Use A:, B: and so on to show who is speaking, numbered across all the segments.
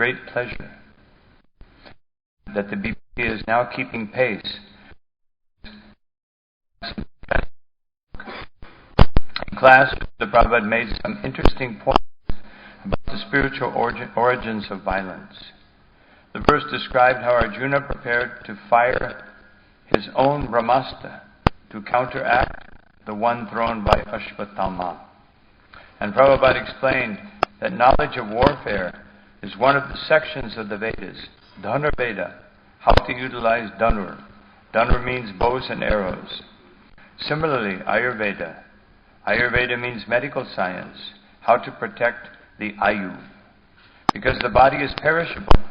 A: great pleasure that the BP is now keeping pace. In class, the Prabhupada made some interesting points about the spiritual origins of violence. The verse described how Arjuna prepared to fire his own Brahmastra to counteract the one thrown by Ashwatthama. And Prabhupada explained that knowledge of warfare is one of the sections of the Vedas, Dhanur Veda, how to utilize Dhanur. Dhanur means bows and arrows. Similarly, Ayurveda. Ayurveda means medical science, how to protect the Ayu. Because the body is perishable,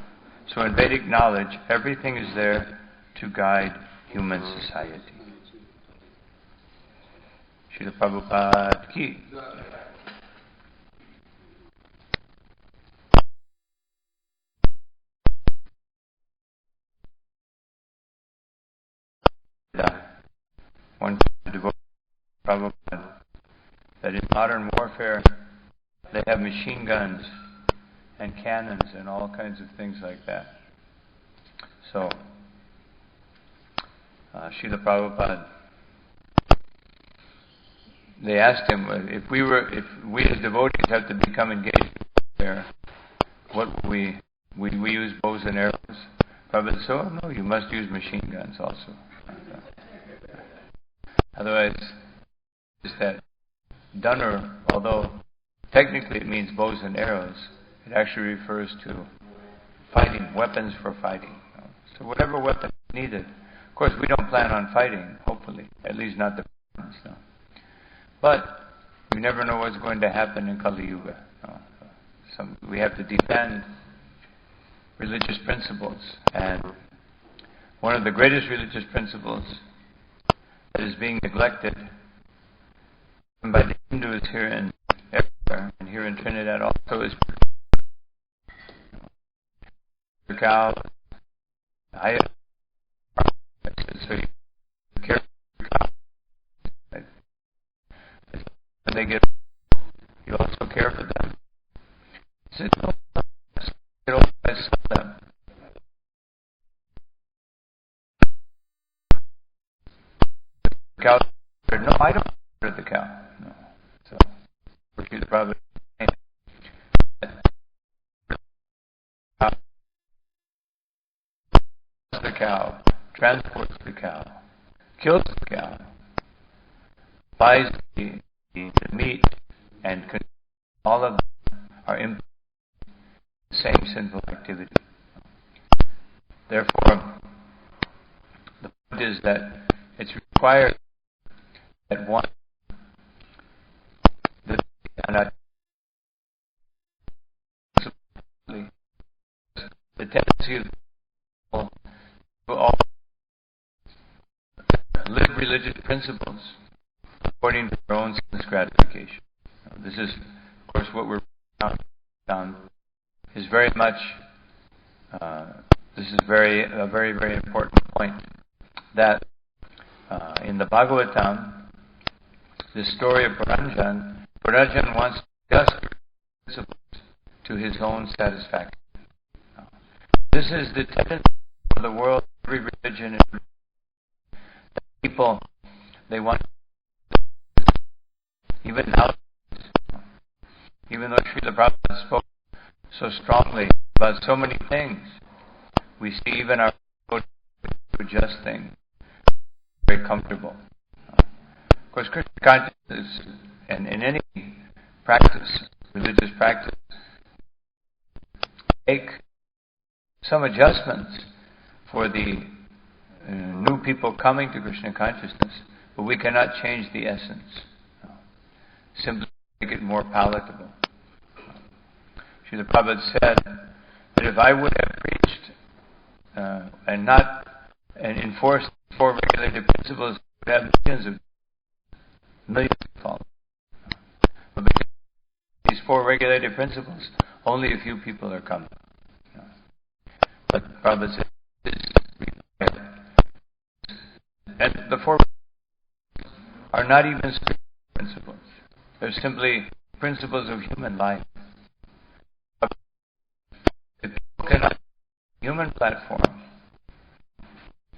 A: so in Vedic knowledge, everything is there to guide human society. Srila Prabhupada ki. One can devote Prabhupada that in modern warfare they have machine guns and cannons and all kinds of things like that. So, Srila Prabhupada, they asked him, if we as devotees have to become engaged in warfare, what will we use bows and arrows? Prabhupada said, oh no, you must use machine guns also. Otherwise, it's that Dhanur, although technically it means bows and arrows, it actually refers to fighting, weapons for fighting. So whatever weapon is needed. Of course, we don't plan on fighting, hopefully, at least not the ones. No. But we never know what's going to happen in Kali Yuga. No. We have to defend religious principles. And one of the greatest religious principles that is being neglected by the Hindus here and everywhere, and here in Trinidad also, is the cow. So you care for the cow. Right? When they get old, you also care for them. He said, no, get old, I sell them. The cow said, no, I don't care for the cow. No. So, the Prabhupada the cow, transports the cow, kills the cow, buys the meat, and all of them are in the same sinful activity. Therefore, the point is that it's required that one the tendency of all live religious principles according to their own sense gratification. This is, of course, what we're on is very much. This is a very, very important point that in the Bhagavatam, the story of Puranjan wants to adjust principles to his own satisfaction. This is the tendency of the world, every religion, that people, they want, even now, even though Srila Prabhupada spoke so strongly about so many things, we see even our to adjust things very comfortable. Of course, Krishna consciousness, and in any practice, religious practice, make some adjustments for the new people coming to Krishna consciousness, but we cannot change the essence. Simply make it more palatable. Srila Prabhupada said that if I would have preached and enforced 4 regulated principles, we would have millions of followers. But because of these 4 regulated principles, only a few people are coming. But Prabhupada said, this is required. And the 4 are not even spiritual principles. They're simply principles of human life. If human platform,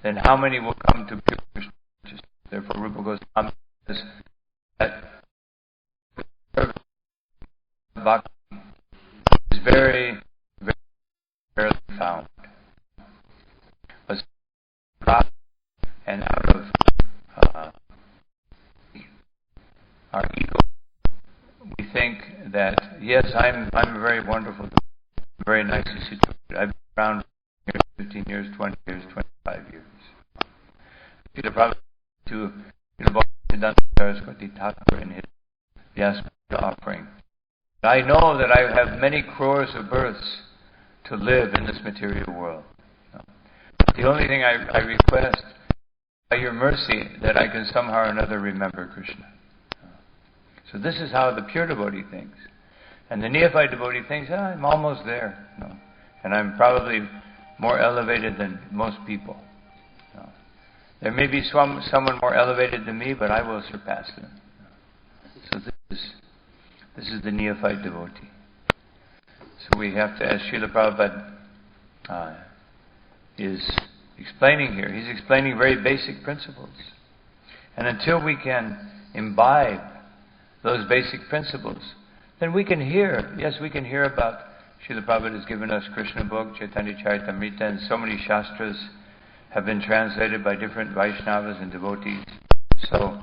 A: then how many will come to pure Krishna consciousness? Therefore, Rupa Goswami says that bhakti is very, very rarely found. But and out of our ego, we think that yes, I'm very wonderful, very nicely situated. I've been around here 15 years, 20 years, 25 years. Srila Prabhupada to Bhaktivedanta Saraswati Thakur in his Vyasa offering. I know that I have many crores of births to live in this material world. The only thing I request, by your mercy, that I can somehow or another remember Krishna. So this is how the pure devotee thinks. And the neophyte devotee thinks, I'm almost there. And I'm probably more elevated than most people. There may be someone more elevated than me, but I will surpass them. So this is the neophyte devotee. So we have to, as Srila Prabhupada is explaining here, he's explaining very basic principles. And until we can imbibe those basic principles, then we can hear, yes, we can hear about, Srila Prabhupada has given us Krishna book, Chaitanya Charitamrita, and so many shastras have been translated by different Vaishnavas and devotees. So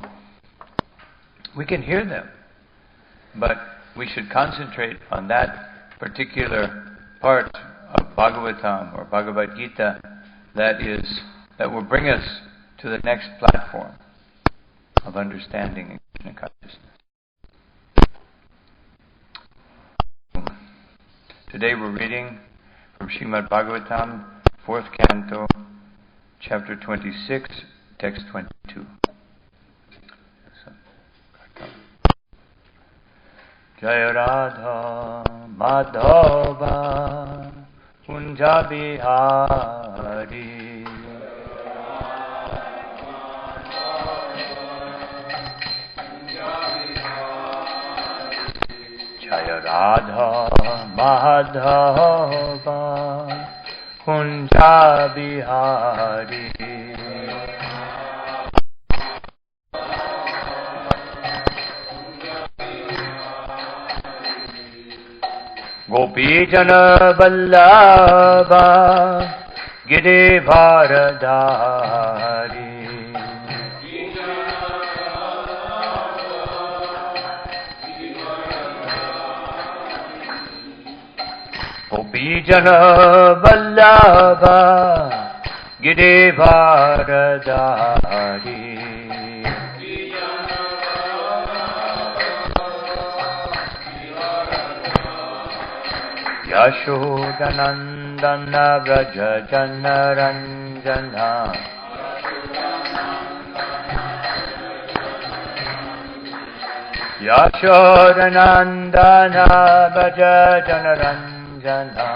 A: we can hear them, but we should concentrate on that particular part of Bhagavatam or Bhagavad Gita that will bring us to the next platform of understanding in Krishna consciousness. Today we're reading from Srimad Bhagavatam, 4th Canto, Chapter 26, Text 22. Jaya Radha Madhava Kunja Bihari Jaya Radha Madhava Kunja Bihari Gopijana Vallabha Girivardhari Gopijana Vallabha Girivardhari Yashodanandana Vraja Janaranjana Yashodanandana Vraja Janaranjana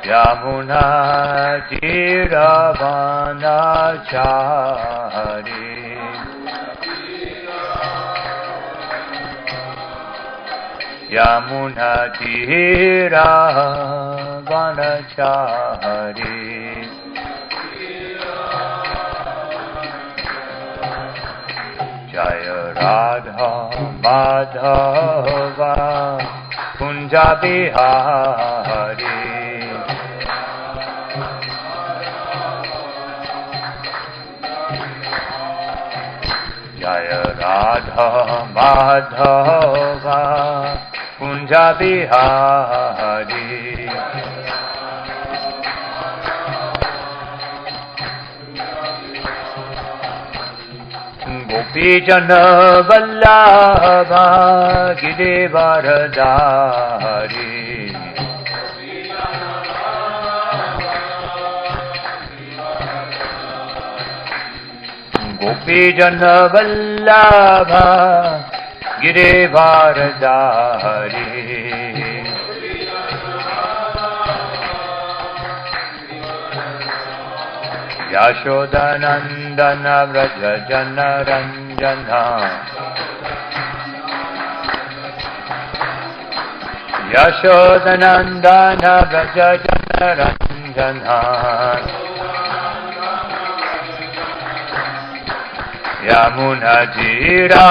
A: Yamuna Tiravanachari Yamuna Tira Vanachari Jaya Radha Madhava Kunja Bihari Jaya Radha Madhava Kunja Bihari Gopijana Vallabha Girivardhari Gopijana Vallabha Girivardhari Yashodanandana Vraja Janaranjana Yashodanandana Vraja Janaranjana Yamunatira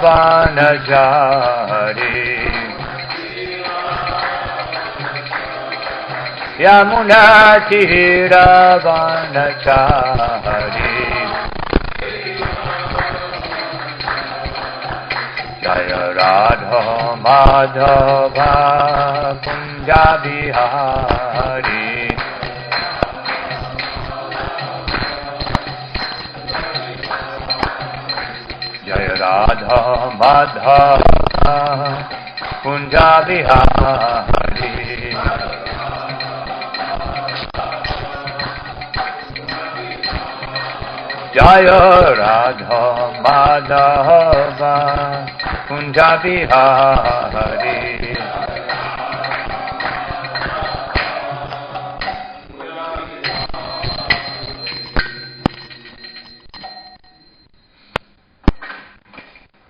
A: Vanachari Yamunatira Vanachari Jaya Radha Madhava Kunja Bihari Jaya Radha Madhava Kunja Bihari Jaya Radha Madhava Kunja Bihari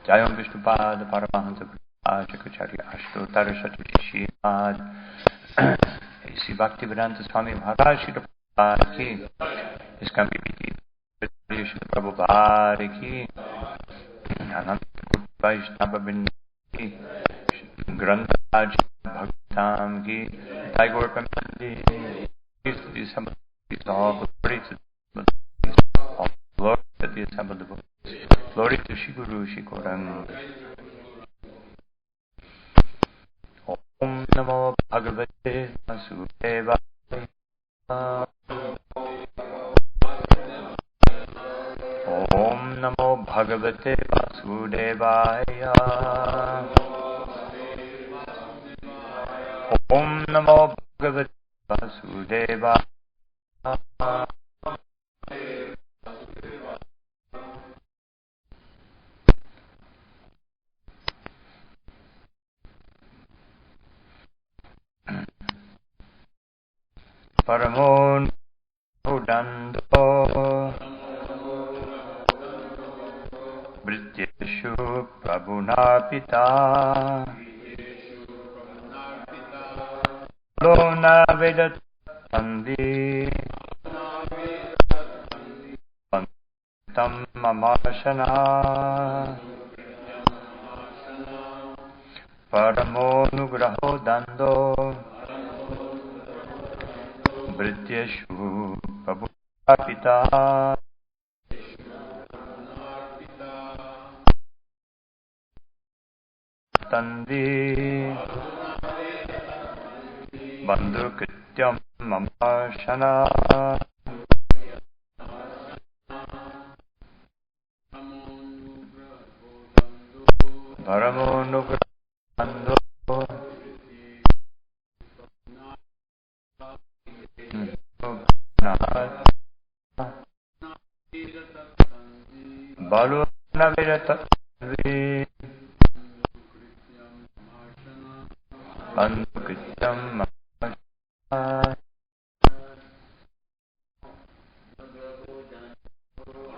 A: Jayam Vishnupada Paramahansa Acharya Ashtotara Shrimad Sri Bhaktivedanta Swami Maharaj Shri Prabhupada Ki His Community Shri Prabhupada Ki Ananda Vaishnava Vindhi Granthaj Bhagavatam Ki Tagore Pamandi These all glory to the assembled devotees. Glory to Shri Guru Shri Gaurang. Om Namo Bhagavate Vasudevaya. Om Namo Bhagavate Vasudevaya. Om Namo Bhagavate Vasudevaya. Paramon Udando Brityeshu Prabhuna Pita Lona Vedat Sandhi Pantam Mamashana Paramonugraho Dando Brityeshu Prabhuna Pita Tandi Bandhu Krityam Mamashana Paramonugrando Baluna Virata Bandukrityam Mamashana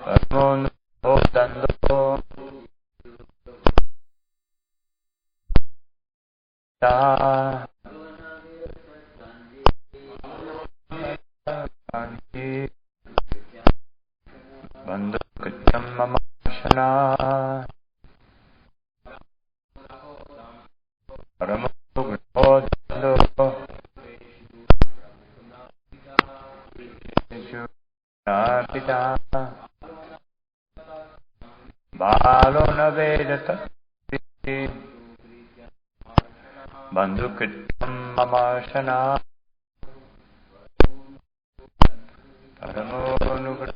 A: Paramonugrando Bandukrityam Mamashana Paramonugrando Pita Balona Vedata Bandukrityam Mamashana Paramonugrando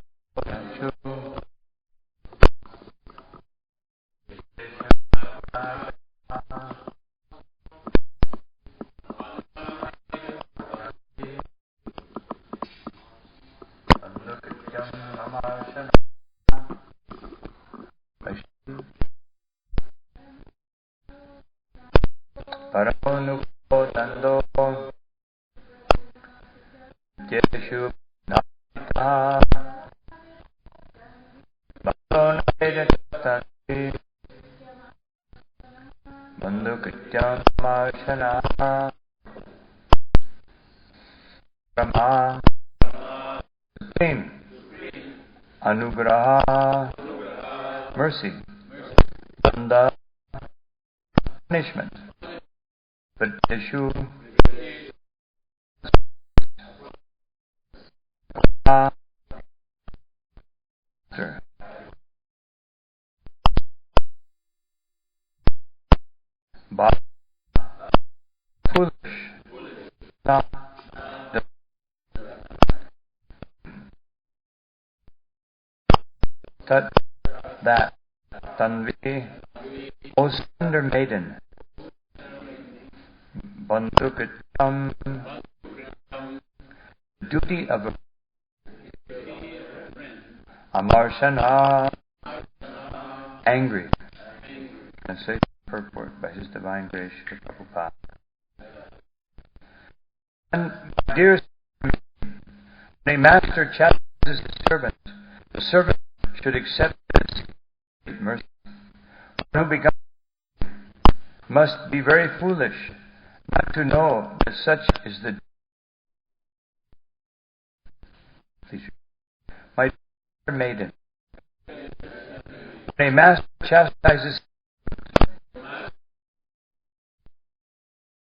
A: Paramonugrando Jeshu Nata Balona Vedata Bandhu Bandukitya Marshana Brahma Supreme Anugraha mercy Danda punishment Padeshu Bhava foolish Tat that Tanvi O slender maiden Bandhukitam duty of a Amarshana angry. Translation purport by His Divine Grace Srila Prabhupada. And dear, when a master chastises the servant should accept this mercy. One who becomes must be very foolish not to know that such is the my dear maiden. When a master chastises,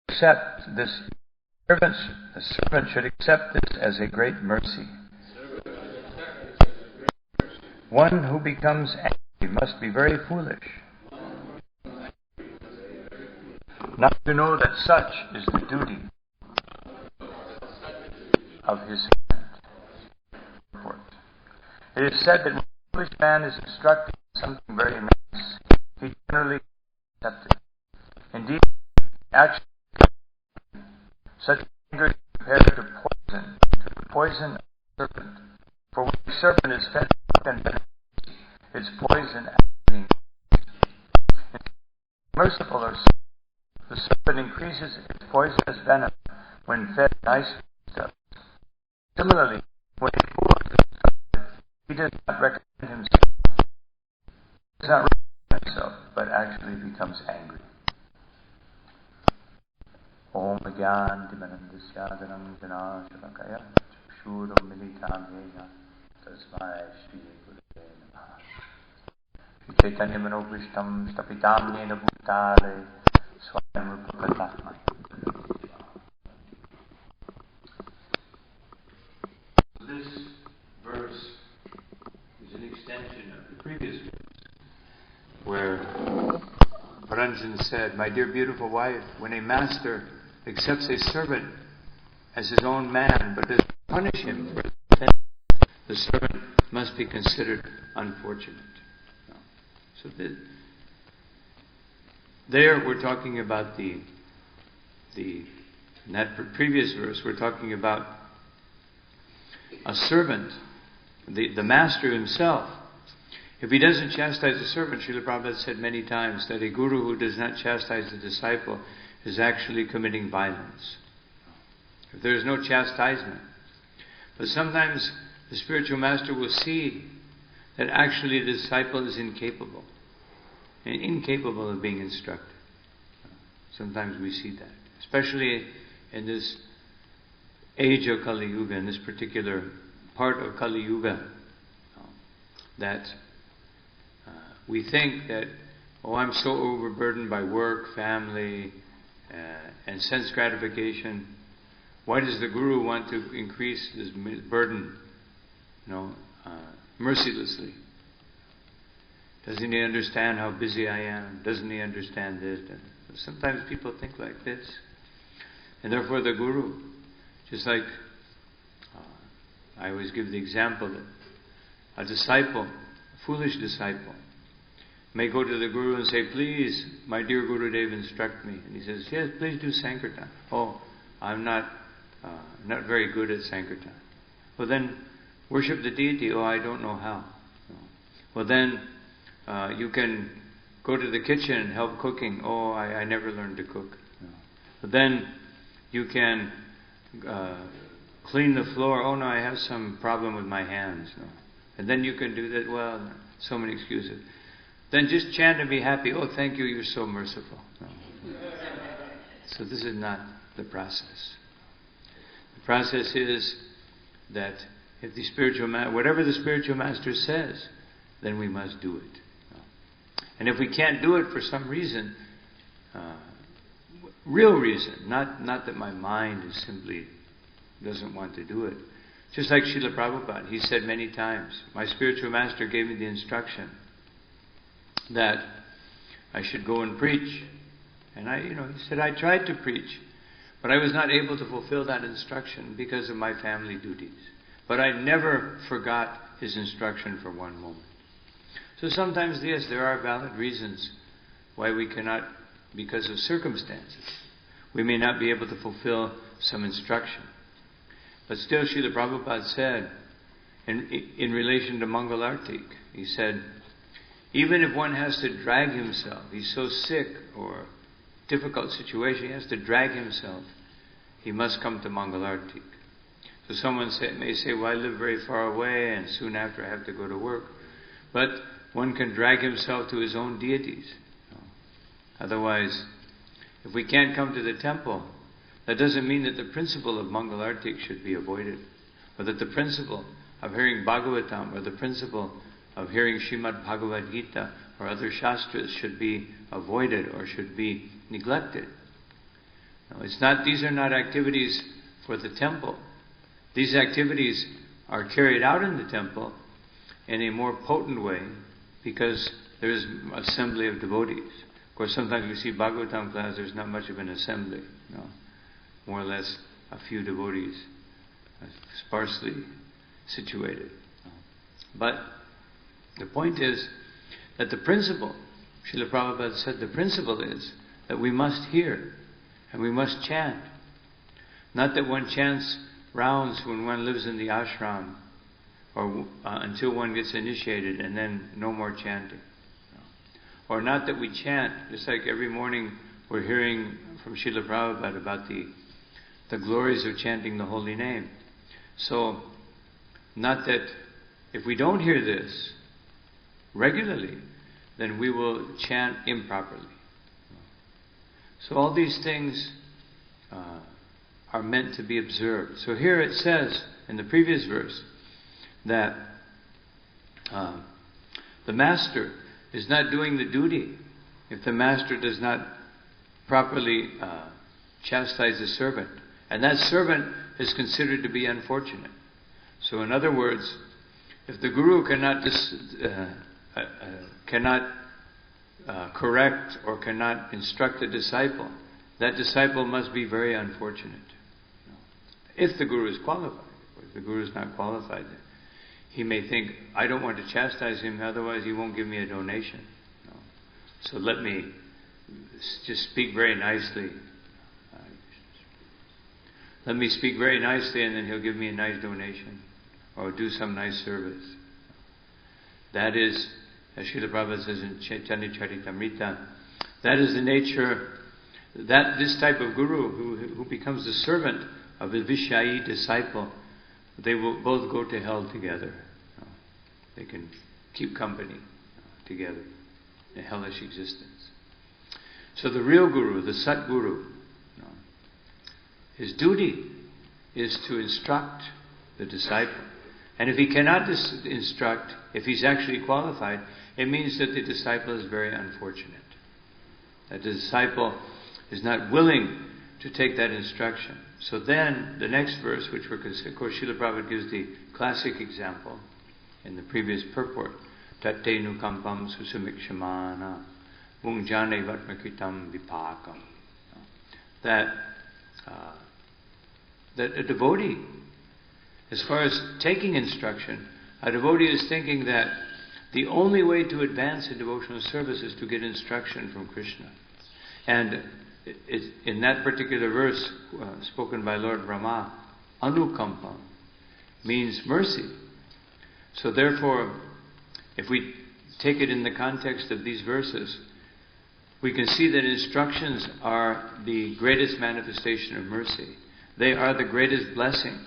A: accept this. The servant should accept this as a great mercy. One who becomes angry must be very foolish not to know that such is the duty of his servant. It is said that when a foolish man is instructed in something very nice, he generally accepts it. Indeed, actually, such anger is compared to the poison of a serpent. For when a serpent is fed and fed, its poison actually merciful or the serpent increases its poisonous venom when fed nice stuff. Similarly, when a fool is instructed, he does not recommend himself. He does not recommend himself, but actually becomes angry. Om Gyan Dimanandasyadanam Jana Shalakaya Shuram Militam Yena Tasmai Shri Gurave Namaha Chaitanya Manopishtam Stapitam Nena Bhutale Swayam Rupapatatmai. This verse is an extension of the previous verse where Paranjan said, "My dear beautiful wife, when a master accepts a servant as his own man, but does not punish him for his offense, the servant must be considered unfortunate." So there we're talking about in that previous verse, we're talking about a servant, the master himself. If he doesn't chastise the servant, Srila Prabhupada said many times that a guru who does not chastise the disciple is actually committing violence. If there is no chastisement. But sometimes the spiritual master will see that actually the disciple is incapable of being instructed. Sometimes we see that. Especially in this age of Kali Yuga, in this particular part of Kali Yuga, that we think that, I'm so overburdened by work, family, and sense gratification. Why does the Guru want to increase this burden, mercilessly? Doesn't he understand how busy I am? Doesn't he understand this? Sometimes people think like this. And therefore the Guru, just like I always give the example that a disciple, a foolish disciple, may go to the Guru and say, "Please, my dear Gurudev, instruct me." And he says, "Yes, please do Sankirtan." "Oh, I'm not very good at Sankirtan." "Well then, worship the deity." "Oh, I don't know how." "Well then, you can go to the kitchen and help cooking." "Oh, I never learned to cook." "But then, you can clean the floor." "Oh no, I have some problem with my hands." "And then you can do that." Well, so many excuses. "Then just chant and be happy." "Oh, thank you, you're so merciful." So this is not the process. The process is that if the whatever the spiritual master says, then we must do it. And if we can't do it for some reason, real reason, not that my mind is simply doesn't want to do it. Just like Srila Prabhupada, he said many times, my spiritual master gave me the instruction that I should go and preach. And he said, I tried to preach, but I was not able to fulfill that instruction because of my family duties. But I never forgot his instruction for one moment. So sometimes, yes, there are valid reasons why we cannot, because of circumstances, we may not be able to fulfill some instruction. But still, Srila Prabhupada said, in relation to Mangalartik, he said, even if one has to drag himself, he's so sick or difficult situation, he has to drag himself, he must come to Mangalartik. So someone may say, well, I live very far away and soon after I have to go to work. But one can drag himself to his own deities. Otherwise, if we can't come to the temple, that doesn't mean that the principle of Mangalartik should be avoided, or that the principle of hearing Bhagavatam, or the principle of hearing Srimad Bhagavad Gita, or other Shastras should be avoided or should be neglected. No, these are not activities for the temple. These activities are carried out in the temple in a more potent way because there is assembly of devotees. Of course, sometimes we see Bhagavatam class, there's not much of an assembly. No. More or less a few devotees, sparsely situated. But the point is that the principle, Srila Prabhupada said, the principle is that we must hear and we must chant. Not that one chants rounds when one lives in the ashram or until one gets initiated and then no more chanting. Or not that we chant, just like every morning we're hearing from Srila Prabhupada about the glories of chanting the holy name. So, not that if we don't hear this regularly, then we will chant improperly. So all these things are meant to be observed. So here it says, in the previous verse, that the master is not doing the duty if the master does not properly chastise the servant. And that servant is considered to be unfortunate. So in other words, if the guru cannot correct or cannot instruct a disciple, that disciple must be very unfortunate. If the guru is qualified. If the guru is not qualified, he may think, I don't want to chastise him, otherwise he won't give me a donation. So let me just speak very nicely. Let me speak very nicely and then he'll give me a nice donation or do some nice service. That is, as Srila Prabhupada says in Chaitanya Charitamrita, that is the nature, that this type of guru who becomes the servant of a Vishayi disciple, they will both go to hell together. They can keep company together in hellish existence. So the real guru, the Sat Guru, his duty is to instruct the disciple. And if he cannot instruct, if he's actually qualified, it means that the disciple is very unfortunate. That the disciple is not willing to take that instruction. So then, the next verse, which we're considering, of course, Srila Prabhupada gives the classic example in the previous purport, Tate nukampam susamikshamana vungjane vatmakitam vipakam. That a devotee, as far as taking instruction, a devotee is thinking that the only way to advance in devotional service is to get instruction from Krishna. And in that particular verse spoken by Lord Brahma, anukampam means mercy. So therefore, if we take it in the context of these verses, we can see that instructions are the greatest manifestation of mercy. They are the greatest blessing.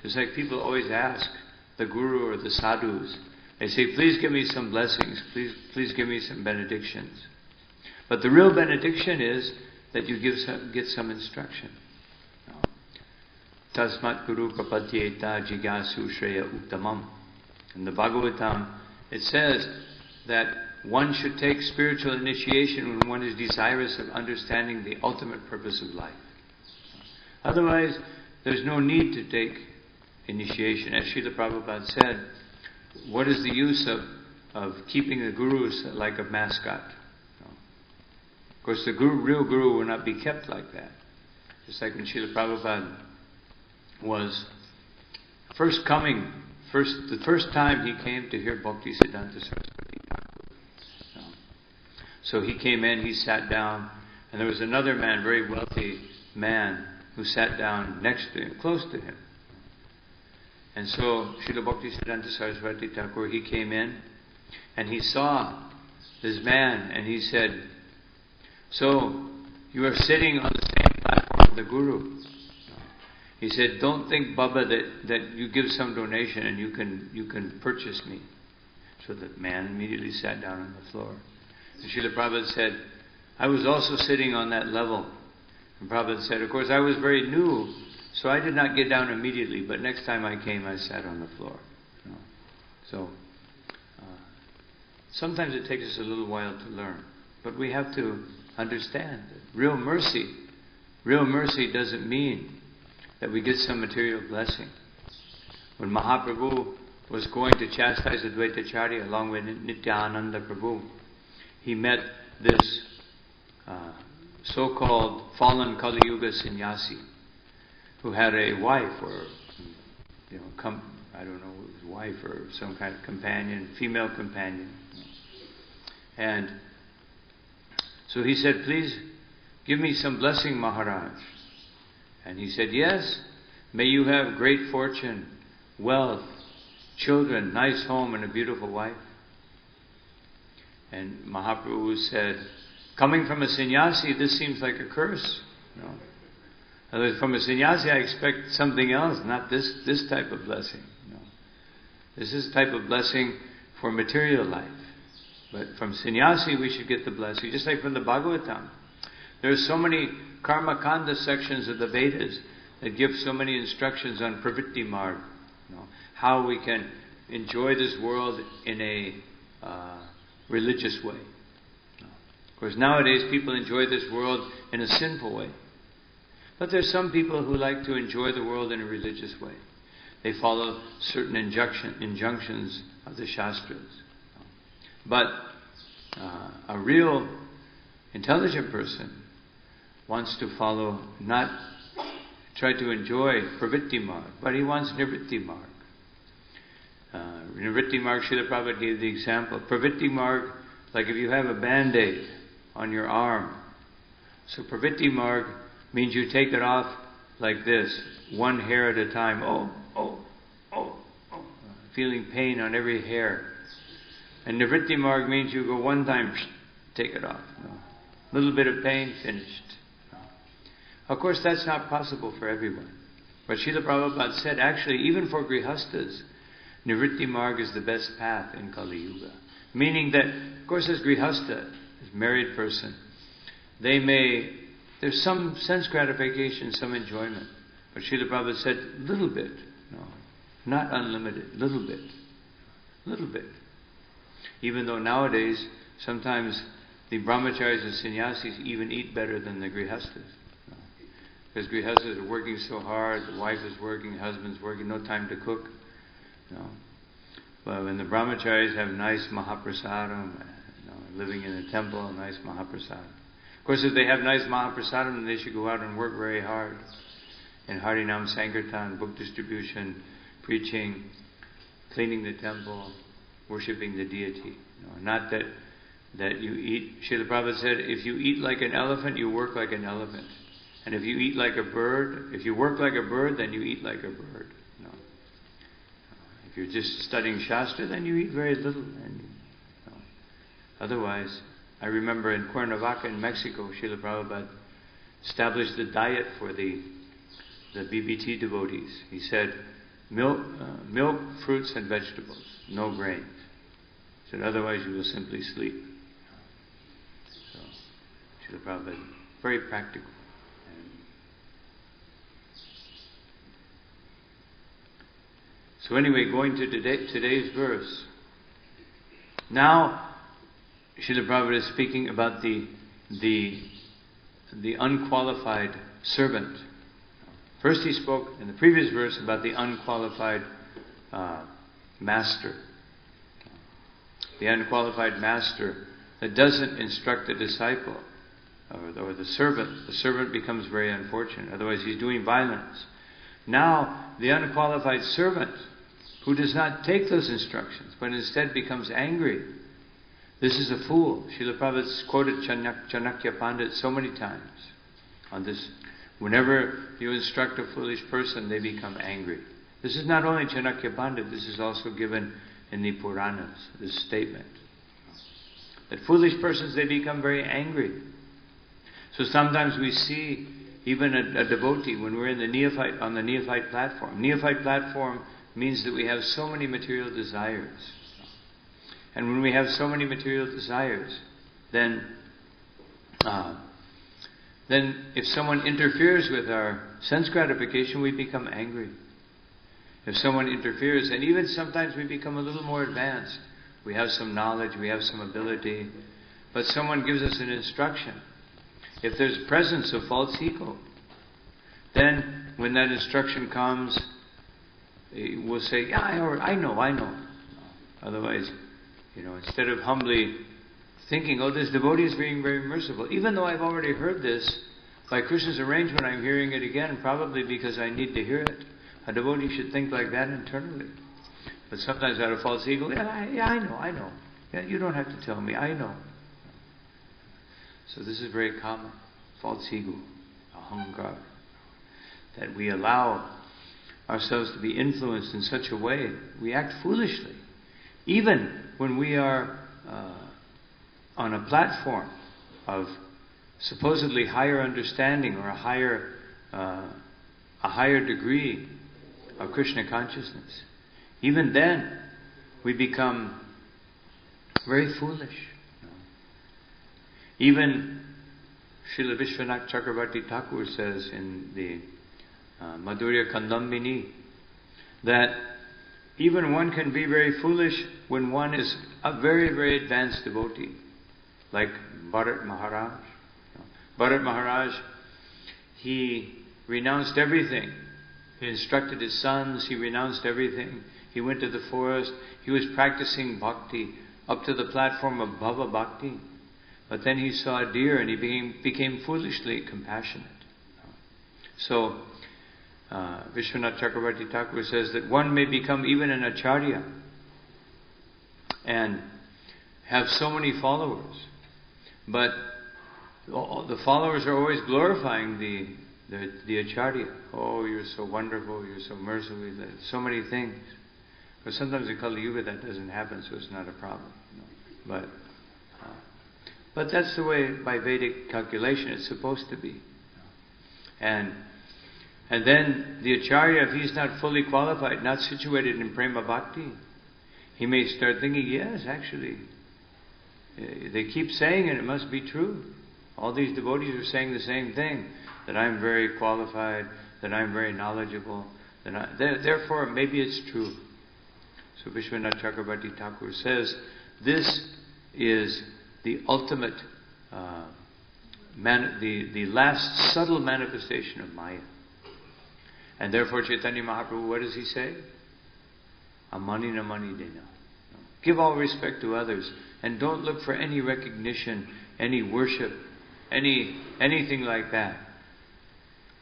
A: It's like people always ask the guru or the sadhus, they say, please give me some blessings, please give me some benedictions. But the real benediction is that you get some instruction. Tasmat Guru Prapadyeta Jigasu Shreya Uttamam. In the Bhagavatam, it says that one should take spiritual initiation when one is desirous of understanding the ultimate purpose of life. Otherwise, there's no need to take initiation. As Srila Prabhupada said, what is the use of keeping the gurus like a mascot? Of course, the real guru will not be kept like that. Just like when Srila Prabhupada was the first time he came to hear Bhakti Siddhanta Saraswati Thakur. So he came in, he sat down, and there was another man, very wealthy man, who sat down next to him, close to him. And so Srila Bhakti Siddhanta Saraswati Thakur, he came in, and he saw this man, and he said, "So, you are sitting on the same platform of the Guru." He said, "Don't think, Baba, that you give some donation and you can purchase me." So the man immediately sat down on the floor. And Srila Prabhupada said, "I was also sitting on that level." And Prabhupada said, "Of course, I was very new, so I did not get down immediately, but next time I came, I sat on the floor." So, sometimes it takes us a little while to learn. But we have to understand that real mercy doesn't mean that we get some material blessing. When Mahaprabhu was going to chastise Advaitacharya along with Nityananda Prabhu, he met this so-called fallen Kali Yuga sannyasi who had a wife, or I don't know, his wife or some kind of companion, female companion. And so he said, "Please give me some blessing, Maharaj." And he said, "Yes, may you have great fortune, wealth, children, nice home, and a beautiful wife." And Mahaprabhu said, "Coming from a sannyasi, this seems like a curse. From a sannyasi, I expect something else, not this type of blessing. This is a type of blessing for material life. But from sannyasi, we should get the blessing, just like from the Bhagavatam. There are so many Karma Kanda sections of the Vedas that give so many instructions on Pravritti Marg, how we can enjoy this world in a religious way. Of course, nowadays people enjoy this world in a sinful way. But there's some people who like to enjoy the world in a religious way. They follow certain injunctions of the Shastras. But a real intelligent person wants to follow, not try to enjoy Pravritti Marg, but he wants Nivritti Marg. Nivritti Marg, Srila Prabhupada gave the example. Pravritti Marg, like if you have a band-aid on your arm. So Pravritti Marg means you take it off like this, one hair at a time. Feeling pain on every hair. And Nivritti Marg means you go one time, take it off. Little bit of pain, finished. Of course, that's not possible for everyone. But Srila Prabhupada said, actually, even for Grihastas, Nivritti Marg is the best path in Kali Yuga. Meaning that, of course, as Grihasta, as married person, there's some sense gratification, some enjoyment. But Srila Prabhupada said, little bit. Not unlimited, little bit. Even though nowadays, sometimes the brahmacharis and sannyasis even eat better than the grihastas. Because grihastas are working so hard, the wife is working, the husband's working, no time to cook. But when the brahmacharis have nice mahaprasadam, living in a temple, nice mahaprasadam. Of course, if they have nice mahaprasadam, then they should go out and work very hard in Harinam Sankirtan, book distribution, preaching, cleaning the temple, worshipping the deity. Not that you eat. Srila Prabhupada said, if you eat like an elephant, you work like an elephant. And if you eat like a bird, if you work like a bird, then you eat like a bird. If you're just studying Shastra, then you eat very little. Otherwise, I remember in Cuernavaca in Mexico, Srila Prabhupada established the diet for the BBT devotees. He said, milk, fruits and vegetables, no grains. He said, otherwise you will simply sleep. So, Srila Prabhupada very practical. So anyway, going to today's verse. Now, Srila Prabhupada is speaking about the unqualified servant. First he spoke in the previous verse about the unqualified master. The unqualified master that doesn't instruct the disciple or the servant. The servant becomes very unfortunate. Otherwise he's doing violence. Now, the unqualified servant who does not take those instructions but instead becomes angry. This is a fool. Srila Prabhupada's quoted Chanakya Pandit so many times on this. Whenever you instruct a foolish person, they become angry. This is not only Chanakya Pandit, this is also given in the Puranas, this statement. That foolish persons, they become very angry. So sometimes we see even a devotee when we're in on the neophyte platform. Neophyte platform means that we have so many material desires. And when we have so many material desires, then if someone interferes with our sense gratification, we become angry. If someone interferes, and even sometimes we become a little more advanced, we have some knowledge, we have some ability, but someone gives us an instruction. If there's presence of false ego, then when that instruction comes, we'll say, yeah, I know. Otherwise, instead of humbly thinking, oh, this devotee is being very merciful, even though I've already heard this, by Krishna's arrangement I'm hearing it again, probably because I need to hear it. A devotee should think like that internally. But sometimes out of false ego, I know. Yeah, you don't have to tell me, I know. So this is very common. False ego, ahankara. That we allow ourselves to be influenced in such a way, we act foolishly. Even when we are on a platform of supposedly higher understanding or a higher degree of Krishna consciousness, even then we become very foolish. Even Srila Vishwanath Chakravarti Thakur says in the Madhurya Kandambini that even one can be very foolish when one is a very, very advanced devotee, like Bharat Maharaj. Bharat Maharaj, he renounced everything. He instructed his sons, he renounced everything. He went to the forest, he was practicing bhakti up to the platform of Bhava Bhakti. But then he saw a deer and he became foolishly compassionate. So, Vishwanath Chakravarti Thakur says that one may become even an acharya and have so many followers, but the followers are always glorifying the acharya. Oh, you're so wonderful, you're so merciful, so many things. But sometimes in Kali Yuga that doesn't happen, so it's not a problem. But that's the way, by Vedic calculation, it's supposed to be. And then the acharya, if he's not fully qualified, not situated in prema bhakti, he may start thinking, yes, actually, they keep saying it must be true. All these devotees are saying the same thing, that I'm very qualified, that I'm very knowledgeable, therefore maybe it's true. So Vishwanath Chakravarti Thakur says, this is the ultimate, the last subtle manifestation of Maya. And therefore Chaitanya Mahaprabhu, what does he say? Amani namani dena. Give all respect to others and don't look for any recognition, any worship, anything like that.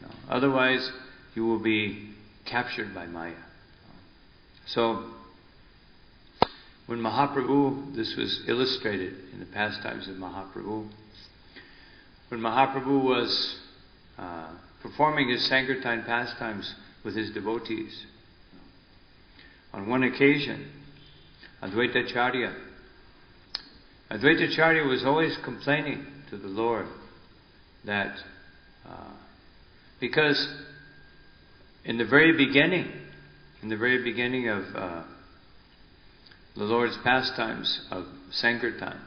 A: No. Otherwise you will be captured by Maya. So when Mahaprabhu, this was illustrated in the pastimes of Mahaprabhu, when Mahaprabhu was performing his Sankirtan pastimes with his devotees, on one occasion, Advaitacharya was always complaining to the Lord that because in the very beginning of the Lord's pastimes of Sankirtan,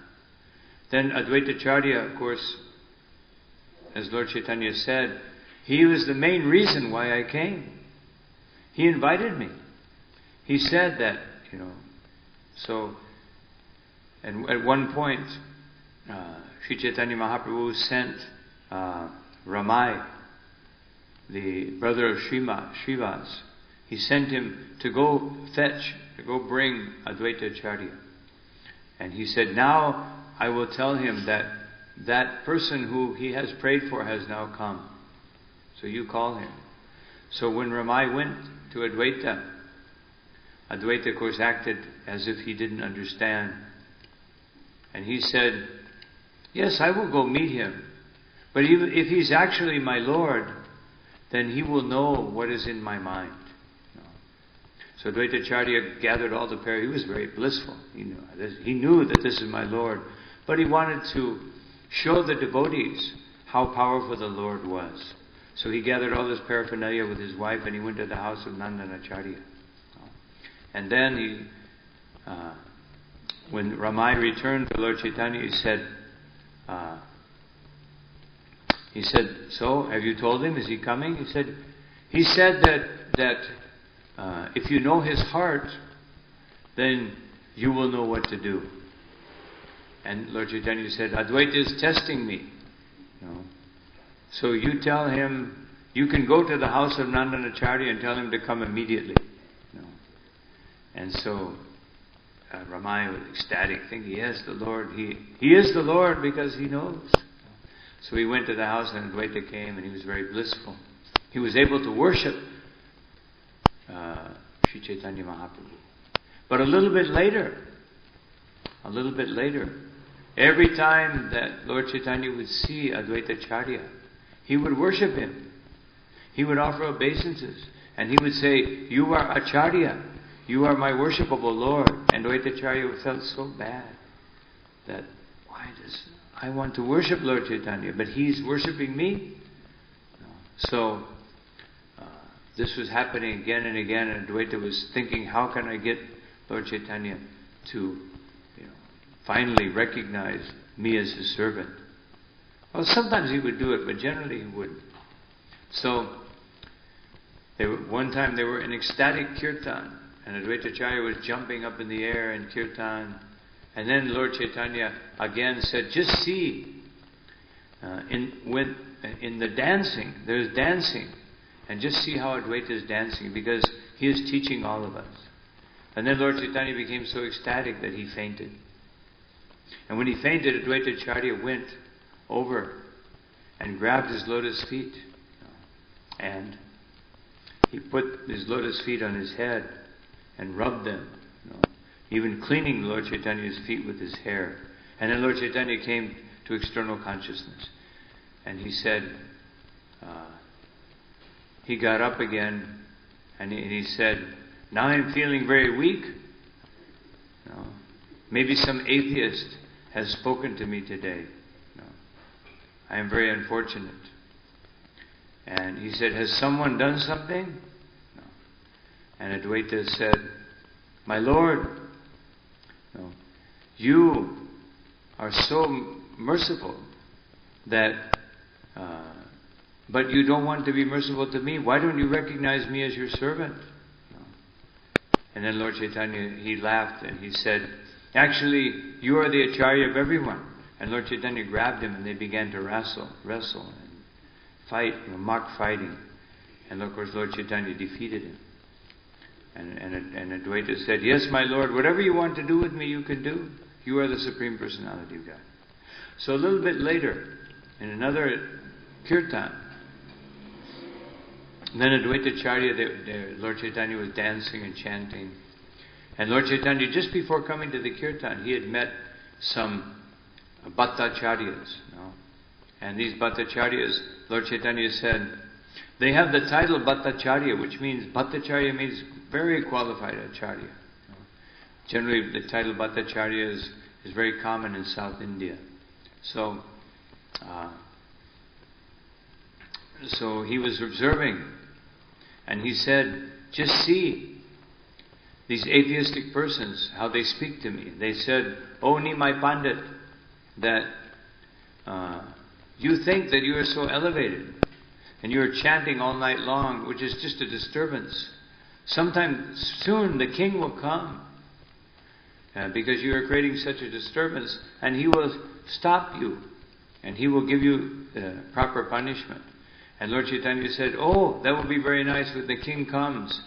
A: then Advaitacharya, of course, as Lord Chaitanya said, he was the main reason why I came. He invited me. He said that, so, and at one point, Sri Chaitanya Mahaprabhu sent Ramai, the brother of Srivas. He sent him to go bring Advaita Acharya. And he said, now I will tell him that that person who he has prayed for has now come. So you call him. So when Ramai went to Advaita, Advaita of course acted as if he didn't understand. And he said, yes, I will go meet him. But if he's actually my Lord, then he will know what is in my mind. So Advaita Acharya gathered all the pair. He was very blissful. He knew that this is my Lord. But he wanted to show the devotees how powerful the Lord was. So he gathered all this paraphernalia with his wife and he went to the house of Nandanacharya. And then when Ramai returned to Lord Chaitanya, he said, so have you told him? Is he coming? He said that if you know his heart, then you will know what to do. And Lord Chaitanya said, Advaita is testing me. So you tell him, you can go to the house of Nandanacharya and tell him to come immediately. And so Ramai was ecstatic, thinking, yes, the Lord, he is the Lord because he knows. So he went to the house and Advaita came and he was very blissful. He was able to worship Sri Chaitanya Mahaprabhu. But a little bit later, every time that Lord Chaitanya would see Advaita Acharya, he would worship him. He would offer obeisances. And he would say, you are Acharya. You are my worshipable Lord. And Advaita Acharya felt so bad that, I want to worship Lord Chaitanya, but he's worshipping me? So, this was happening again and again, and Advaita was thinking, how can I get Lord Chaitanya to finally recognize me as his servant? Well, sometimes he would do it, but generally he wouldn't. So, one time they were in ecstatic kirtan, and Advaita Acharya was jumping up in the air in kirtan, and then Lord Chaitanya again said, just see, in the dancing, there's dancing, and just see how Advaita is dancing, because he is teaching all of us. And then Lord Chaitanya became so ecstatic that he fainted. And when he fainted, Advaita Acharya went over and grabbed his lotus feet. And he put his lotus feet on his head and rubbed them, even cleaning Lord Chaitanya's feet with his hair. And then Lord Chaitanya came to external consciousness. And he said, he got up again and he said, now I'm feeling very weak. Maybe some atheist has spoken to me today. I am very unfortunate. And he said, has someone done something? No. And Advaita said, my Lord, you are so merciful that, but you don't want to be merciful to me. Why don't you recognize me as your servant? And then Lord Chaitanya, he laughed and he said, actually, you are the Acharya of everyone. And Lord Chaitanya grabbed him and they began to wrestle and fight, mock fighting. And of course Lord Chaitanya defeated him. And Advaita said, yes, my Lord, whatever you want to do with me, you can do. You are the Supreme Personality of God. So a little bit later, in another kirtan, then Advaita Acharya, Lord Chaitanya was dancing and chanting. And Lord Chaitanya, just before coming to the kirtan, he had met some Bhattacharyas. And these Bhattacharyas, Lord Chaitanya said, they have the title Bhattacharya, which means, Bhattacharya means very qualified Acharya. Generally, the title Bhattacharya is very common in South India. So he was observing, and he said, just see these atheistic persons, how they speak to me. They said, oh, Nimai Pandit, that You think that you are so elevated, and you are chanting all night long, which is just a disturbance. Sometime soon the king will come, because you are creating such a disturbance, and he will stop you, and he will give you proper punishment. And Lord Chaitanya said, oh, that will be very nice when the king comes.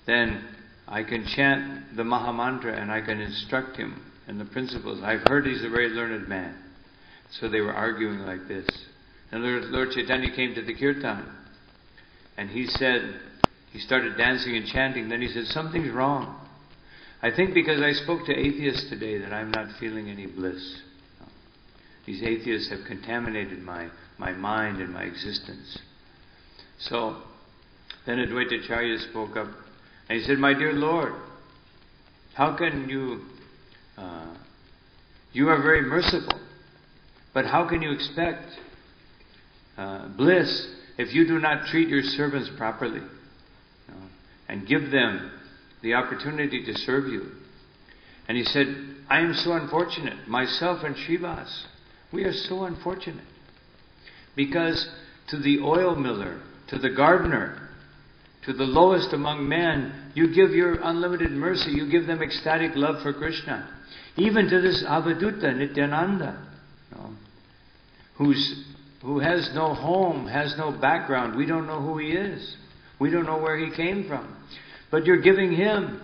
A: Then I can chant the Maha Mantra and I can instruct him in the principles. I've heard he's a very learned man. So they were arguing like this. And Lord Chaitanya came to the kirtan, and he said, he started dancing and chanting. Then he said, something's wrong. I think because I spoke to atheists today that I'm not feeling any bliss. These atheists have contaminated my mind and my existence. So then Advaita Acharya spoke up, and he said, my dear Lord, how can you are very merciful, but how can you expect bliss if you do not treat your servants properly, and give them the opportunity to serve you? And he said, I am so unfortunate, myself and Srivas, we are so unfortunate, because to the oil miller, to the gardener, to the lowest among men, you give your unlimited mercy, you give them ecstatic love for Krishna. Even to this Avaduta, Nityananda, who has no home, has no background, we don't know who he is. We don't know where he came from. But you're giving him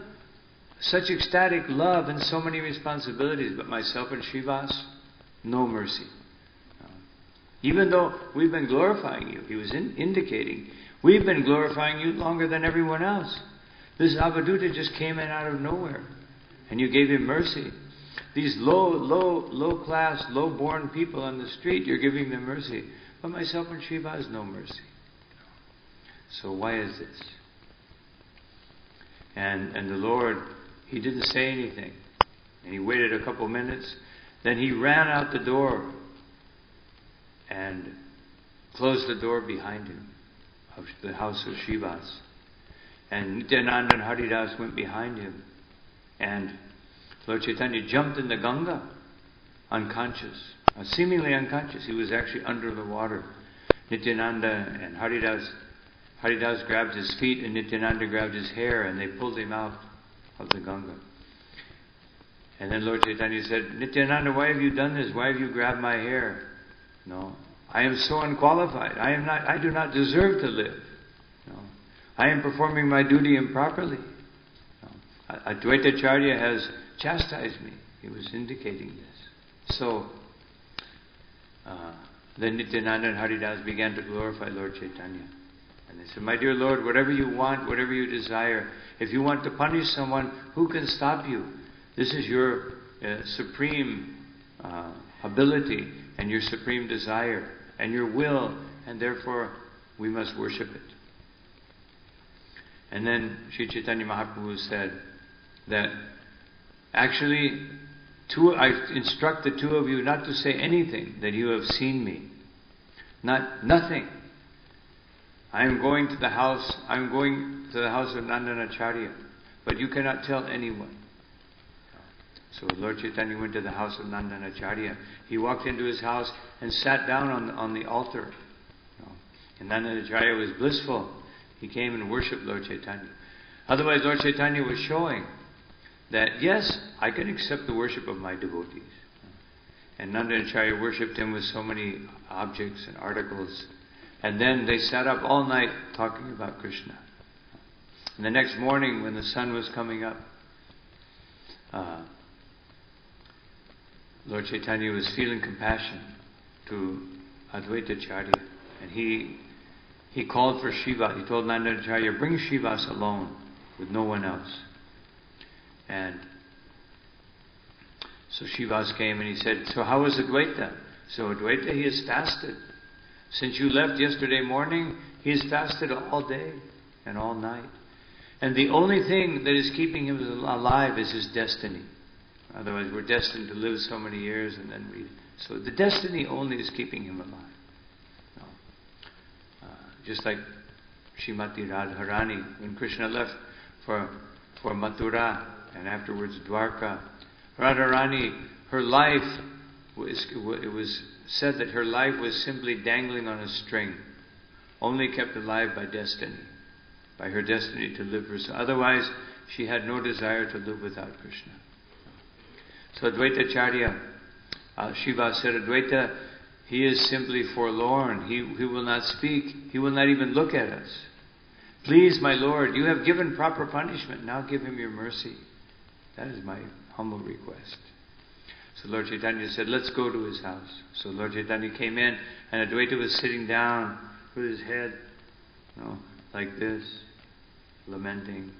A: such ecstatic love and so many responsibilities. But myself and Srivas, no mercy. Even though we've been glorifying you, he was indicating, we've been glorifying you longer than everyone else. This Avaduta just came in out of nowhere, and you gave him mercy. These low class, low born people on the street, you're giving them mercy. But myself and Srivas, no mercy. So why is this? And the Lord, he didn't say anything. And he waited a couple minutes. Then he ran out the door and closed the door behind him of the house of Srivas. And Nityananda and Haridas went behind him. And Lord Chaitanya jumped in the Ganga, unconscious, seemingly unconscious. He was actually under the water. Nityananda and Haridas grabbed his feet, and Nityananda grabbed his hair, and they pulled him out of the Ganga. And then Lord Chaitanya said, Nityananda, why have you done this? Why have you grabbed my hair? No, I am so unqualified. I do not deserve to live. No, I am performing my duty improperly. No. Advaita Acharya has chastised me. He was indicating this. So, then Nityananda and Haridas began to glorify Lord Chaitanya. And they said, my dear Lord, whatever you want, whatever you desire, if you want to punish someone, who can stop you? This is your supreme ability and your supreme desire and your will, and therefore we must worship it. And then Sri Chaitanya Mahaprabhu said that actually I instruct the two of you not to say anything that you have seen me. Nothing. I am going to the house of Nandanacharya, but you cannot tell anyone. So Lord Chaitanya went to the house of Nandanacharya. He walked into his house and sat down on the altar. And Nandanacharya was blissful. He came and worshipped Lord Chaitanya. Otherwise, Lord Chaitanya was showing that, yes, I can accept the worship of my devotees. And Nandanacharya worshipped him with so many objects and articles. And then they sat up all night talking about Krishna. And the next morning, when the sun was coming up, Lord Chaitanya was feeling compassion to Advaita Acharya. And he called for Srivas. He told Nandanacharya, bring Srivas alone with no one else. And so Srivas came and he said, so how was Advaita? So Advaita, he has fasted. Since you left yesterday morning, he has fasted all day and all night. And the only thing that is keeping him alive is his destiny. Otherwise, we're destined to live so many years and then so the destiny only is keeping him alive. No. Just like Srimati Radharani, when Krishna left for Mathura and afterwards Dwarka, Radharani, her life was said that her life was simply dangling on a string, only kept alive by destiny, by her destiny to live for so. Otherwise, she had no desire to live without Krishna. So Advaita Acharya, Shiva said, Advaita, he is simply forlorn. He will not speak. He will not even look at us. Please, my Lord, you have given proper punishment. Now give him your mercy. That is my humble request. So Lord Chaitanya said, let's go to his house. So Lord Chaitanya came in, and Advaita was sitting down with his head, like this, lamenting.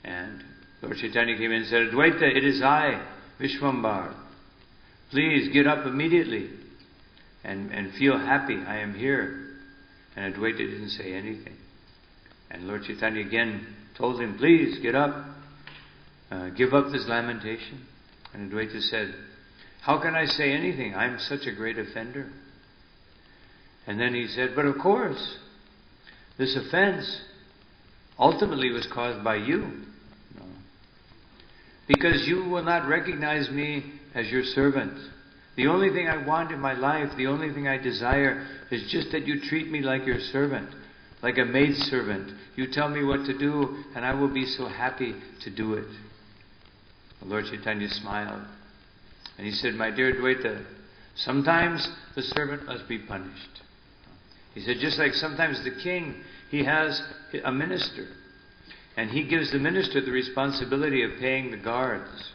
A: And Lord Chaitanya came in and said, Advaita, it is I, Vishwambar. Please get up immediately and feel happy. I am here. And Advaita didn't say anything. And Lord Chaitanya again told him, please get up, give up this lamentation. And Advaita said, how can I say anything? I'm such a great offender. And then he said, but of course, this offense ultimately was caused by you. Because you will not recognize me as your servant. The only thing I want in my life, the only thing I desire is just that you treat me like your servant, like a maidservant. You tell me what to do and I will be so happy to do it. Lord Chaitanya smiled and he said, my dear Advaita, sometimes the servant must be punished. He said, just like sometimes the king, he has a minister and he gives the minister the responsibility of paying the guards.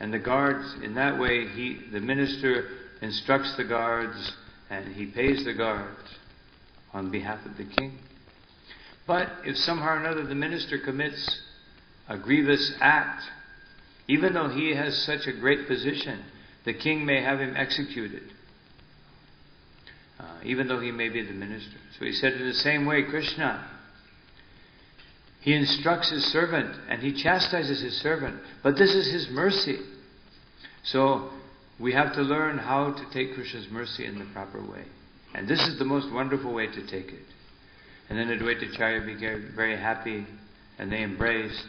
A: And the guards, in that way, the minister instructs the guards and he pays the guards on behalf of the king. But if somehow or another the minister commits a grievous act, even though he has such a great position, the king may have him executed, even though he may be the minister. So he said, in the same way, Krishna, he instructs his servant and he chastises his servant, but this is his mercy. So we have to learn how to take Krishna's mercy in the proper way. And this is the most wonderful way to take it. And then Advaita Acharya became very happy and they embraced.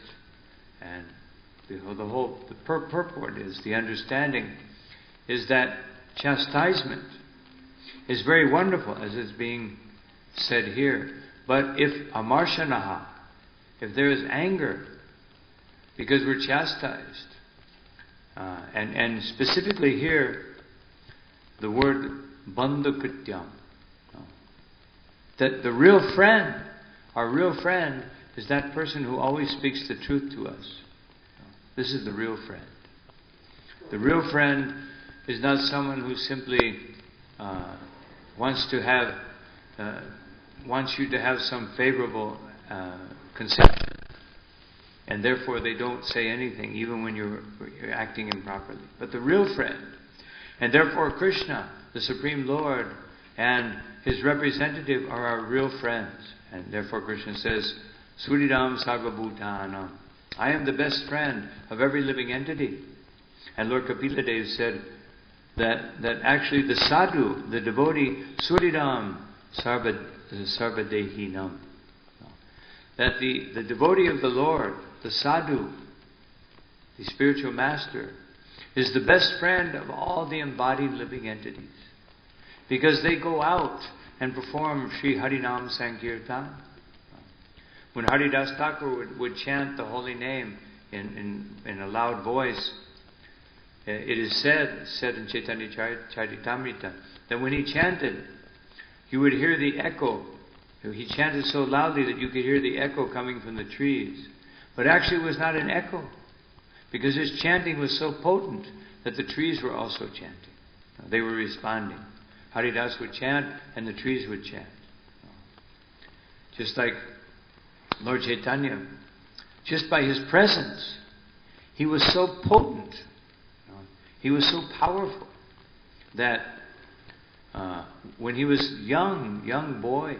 A: And the purport is, the understanding is that chastisement is very wonderful, as is being said here. But if amarshanaha, if there is anger, because we're chastised, and specifically here, the word bandhukrityam, that the real friend, our real friend, is that person who always speaks the truth to us. This is the real friend. The real friend is not someone who simply wants you to have some favorable conception, and therefore they don't say anything even when you're acting improperly. But the real friend, and therefore Krishna, the Supreme Lord, and his representative are our real friends. And therefore Krishna says, Suridam Sarvabhutanam, I am the best friend of every living entity. And Lord Kapila Dev said that actually the sadhu, the devotee, Suridam Sarvadehinam, that the devotee of the Lord, the sadhu, the spiritual master, is the best friend of all the embodied living entities. Because they go out and perform Sri Harinam Sankirtan. When Haridas Thakur would chant the holy name in a loud voice, it is said in Chaitanya Charitamrita, that when he chanted, you would hear the echo. He chanted so loudly that you could hear the echo coming from the trees. But actually it was not an echo, because his chanting was so potent that the trees were also chanting. They were responding. Haridas would chant and the trees would chant. Just like Lord Chaitanya, just by his presence, he was so potent, he was so powerful, that when he was young boy,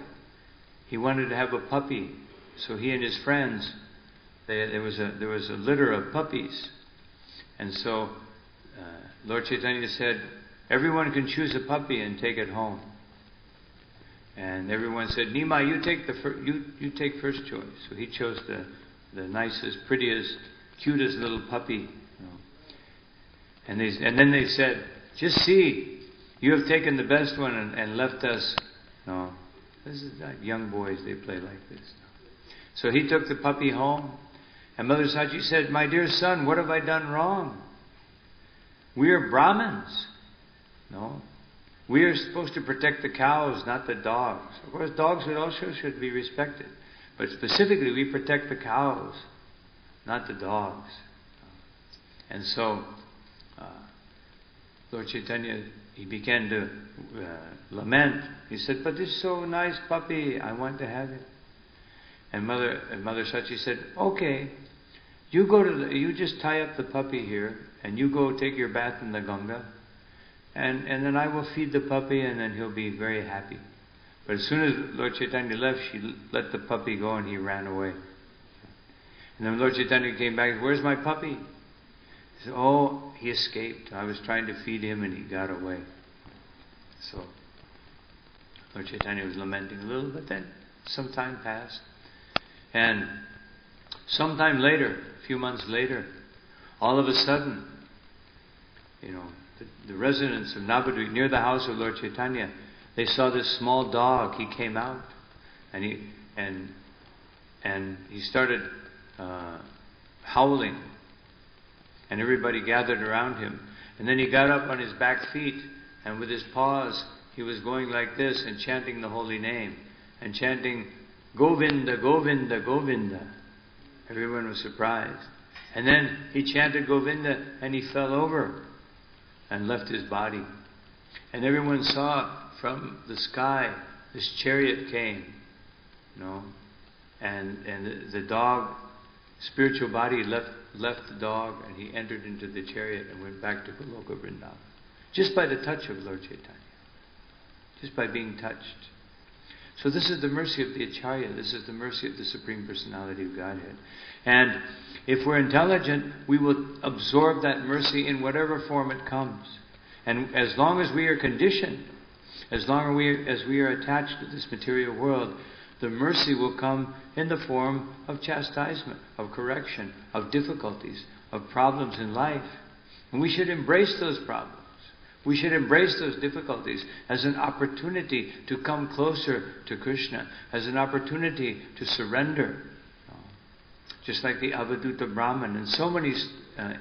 A: he wanted to have a puppy. So he and his friends, there was a litter of puppies, and so Lord Chaitanya said, everyone can choose a puppy and take it home. And everyone said, Nima, you take first choice. So he chose the nicest, prettiest, cutest little puppy. And then they said, just see, You have taken the best one and left us. No, this is like young boys, they play like this. So he took the puppy home, and Mother Sachi said, "My dear son, what have I done wrong? We are Brahmins. No, we are supposed to protect the cows, not the dogs. Of course, dogs also should be respected. But specifically, we protect the cows, not the dogs." And so, Lord Chaitanya, he began to lament. He said, "But this is so nice puppy, I want to have it." And Mother Sachi said, "Okay, you just tie up the puppy here, and you go take your bath in the Ganga, and then I will feed the puppy, and then he'll be very happy." But as soon as Lord Chaitanya left, she let the puppy go, and he ran away. And then Lord Chaitanya came back, "Where's my puppy?" He said, "Oh, he escaped. I was trying to feed him, and he got away." So Lord Chaitanya was lamenting a little, but then some time passed. And sometime later, a few months later, all of a sudden, the residents of Navadvip, near the house of Lord Chaitanya, they saw this small dog. He came out, and he started howling, and everybody gathered around him. And then he got up on his back feet, and with his paws, he was going like this and chanting the holy name, and chanting, "Govinda, Govinda, Govinda." Everyone was surprised. And then he chanted Govinda, and he fell over and left his body. And everyone saw from the sky this chariot came, and the dog, spiritual body left the dog, and he entered into the chariot and went back to Goloka Vrindavan. Just by the touch of Lord Chaitanya. Just by being touched. So this is the mercy of the Acharya. This is the mercy of the Supreme Personality of Godhead. And if we're intelligent, we will absorb that mercy in whatever form it comes. And as long as we are conditioned, as long as we are attached to this material world, the mercy will come in the form of chastisement, of correction, of difficulties, of problems in life. And we should embrace those problems. We should embrace those difficulties as an opportunity to come closer to Krishna, as an opportunity to surrender. Just like the Avaduta Brahman, and so many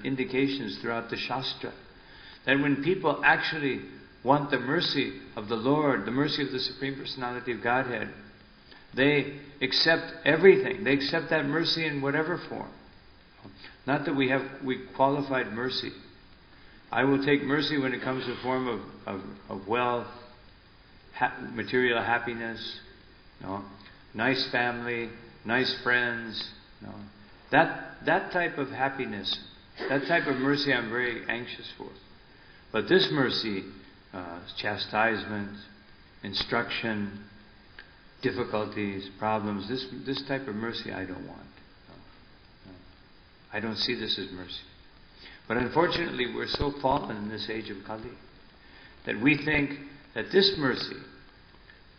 A: indications throughout the Shastra, that when people actually want the mercy of the Lord, the mercy of the Supreme Personality of Godhead, they accept everything. They accept that mercy in whatever form. Not that we qualified mercy. I will take mercy when it comes to the form of wealth, material happiness, nice family, nice friends. That type of happiness, that type of mercy I'm very anxious for. But this mercy, chastisement, instruction, difficulties, problems, this type of mercy I don't want. No. I don't see this as mercy. But unfortunately, we're so fallen in this age of Kali that we think that this mercy,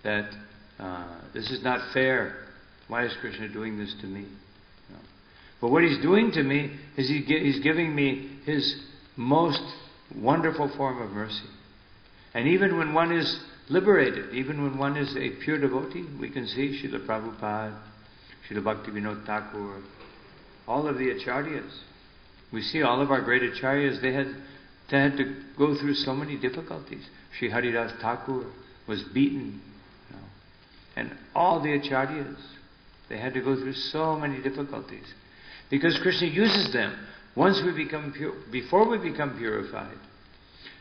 A: that this is not fair. Why is Krishna doing this to me? No. But what He's doing to me is He's giving me His most wonderful form of mercy. And even when one is liberated, even when one is a pure devotee, we can see Srila Prabhupada, Srila Bhaktivinoda Thakur, all of the acharyas. We see all of our great acharyas, they had to go through so many difficulties. Sri Haridas Thakur was beaten. And all the acharyas, they had to go through so many difficulties. Because Krishna uses them. Before we become purified,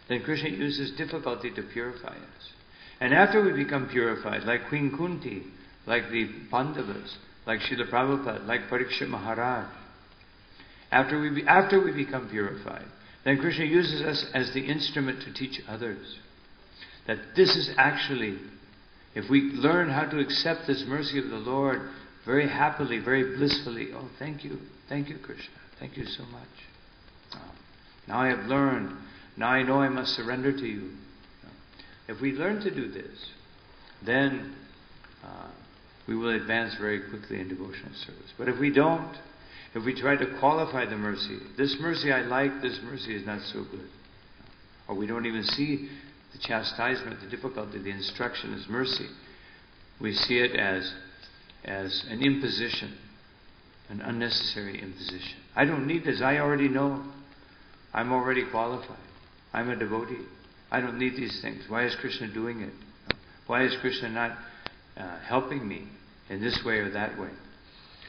A: then Krishna uses difficulty to purify us. And after we become purified, like Queen Kunti, like the Pandavas, like Srila Prabhupada, like Parikshit Maharaj, after we become purified, then Krishna uses us as the instrument to teach others. That this is actually, if we learn how to accept this mercy of the Lord very happily, very blissfully, oh, thank you, Krishna, thank you so much. Now I have learned, now I know I must surrender to you. If we learn to do this, then we will advance very quickly in devotional service. But if we don't, if we try to qualify the mercy, this mercy I like, this mercy is not so good, or we don't even see the chastisement, the difficulty, the instruction as mercy. We see it as an imposition, an unnecessary imposition. I don't need this. I already know. I'm already qualified. I'm a devotee. I don't need these things. Why is Krishna doing it? Why is Krishna not helping me in this way or that way?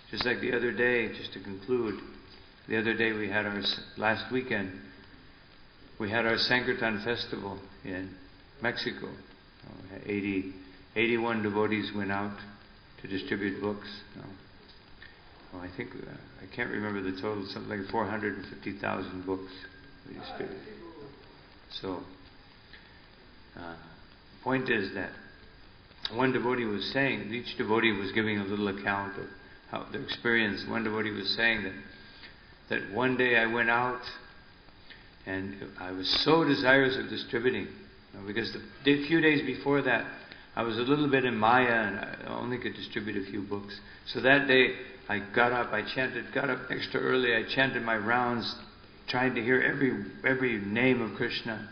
A: Just like the other day, just to conclude, the other day we had last weekend, we had our Sankirtan festival in Mexico. 81 devotees went out to distribute books. I think, I can't remember the total, something like 450,000 books we distributed. So, the point is that one devotee was saying, each devotee was giving a little account of how their experience. One devotee was saying that one day I went out and I was so desirous of distributing, because the few days before that I was a little bit in Maya and I only could distribute a few books. So that day I got up extra early, I chanted my rounds, trying to hear every name of Krishna.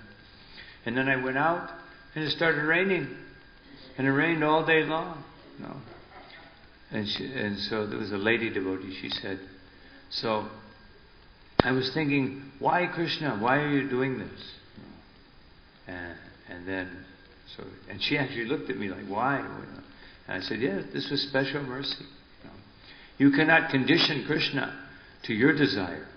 A: And then I went out and it started raining. And it rained all day long. And so there was a lady devotee, she said, so I was thinking, why Krishna? Why are you doing this? And she actually looked at me like, why? And I said, yes, this was special mercy. You cannot condition Krishna to your desire.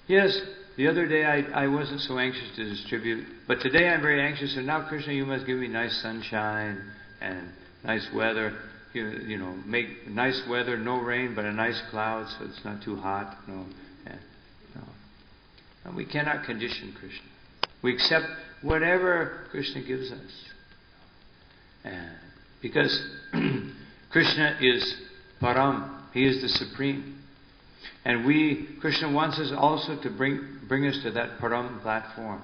A: Yes, the other day I wasn't so anxious to distribute, but today I'm very anxious, and now Krishna, you must give me nice sunshine and nice weather. Make nice weather, no rain, but a nice cloud, so it's not too hot. No. And we cannot condition Krishna. We accept whatever Krishna gives us. Because Krishna is Param. He is the Supreme. And Krishna wants us also to bring us to that Param platform,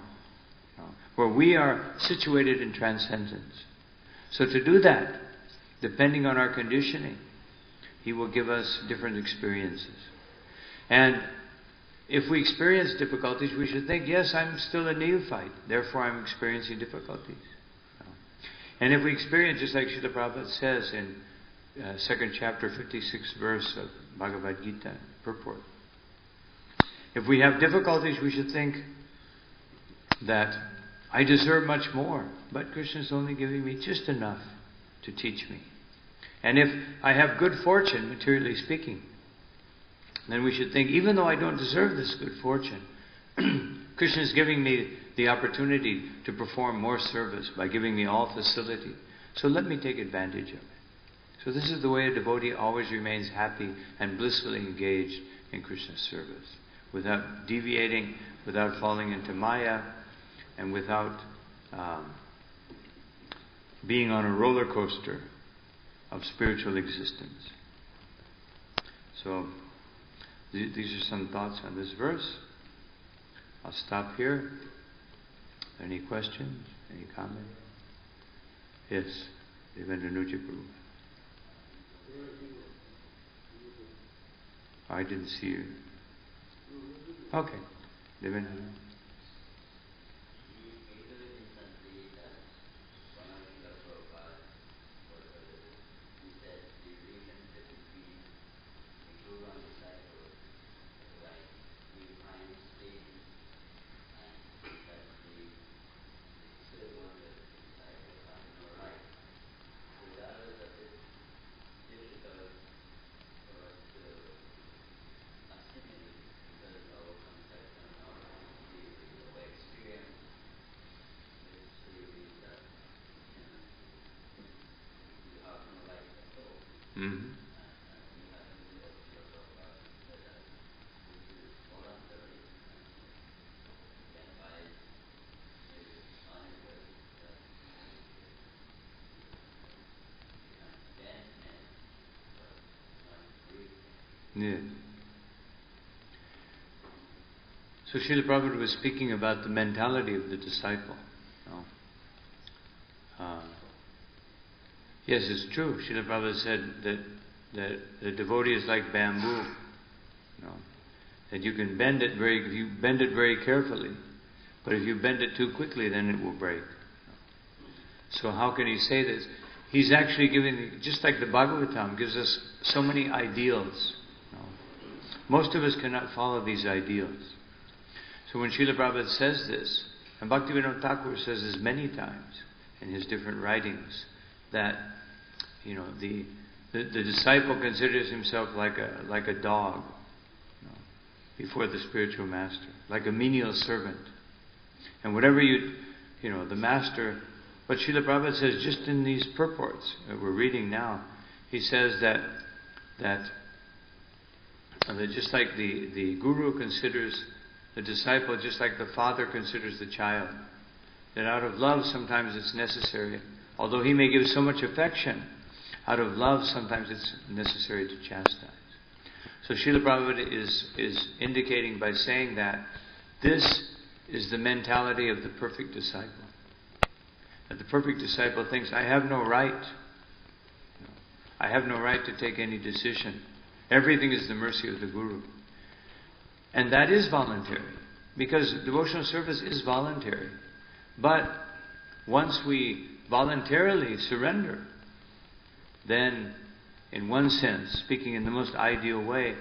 A: where we are situated in transcendence. So to do that, depending on our conditioning, He will give us different experiences. And if we experience difficulties, we should think, yes, I'm still a neophyte, therefore I'm experiencing difficulties. And if we experience, just like Srila Prabhupada says in 2nd chapter, 56th verse of Bhagavad Gita, purport, if we have difficulties, we should think that I deserve much more, but Krishna's only giving me just enough to teach me. And if I have good fortune, materially speaking, then we should think, even though I don't deserve this good fortune, Krishna is giving me the opportunity to perform more service by giving me all facility. So let me take advantage of it. So this is the way a devotee always remains happy and blissfully engaged in Krishna's service, without deviating, without falling into Maya, and without being on a roller coaster of spiritual existence. So these are some thoughts on this verse. I'll stop here. Any questions? Any comments? Yes, Devendra Nuji Prabhu. I didn't see you. Okay, Devendra. Mm-hmm. Yeah. So Srila Prabhupada was speaking about the mentality of the disciple. Yes, it's true. Srila Prabhupada said that the devotee is like bamboo. That you can bend it if you bend it very carefully. But if you bend it too quickly, then it will break. So how can he say this? He's actually giving, just like the Bhagavatam gives us so many ideals. Most of us cannot follow these ideals. So when Srila Prabhupada says this, and Bhaktivinoda Thakur says this many times in his different writings, that the disciple considers himself like a dog before the spiritual master, like a menial servant. And whatever the master, but Srila Prabhupada says just in these purports that we're reading now, he says that just like the guru considers the disciple just like the father considers the child, that out of love sometimes it's necessary, although he may give so much affection, out of love sometimes it's necessary to chastise. So Srila Prabhupada is indicating by saying that this is the mentality of the perfect disciple. That the perfect disciple thinks, I have no right. I have no right to take any decision. Everything is the mercy of the Guru. And that is voluntary, because devotional service is voluntary. But once we voluntarily surrender, then in one sense, speaking in the most ideal way,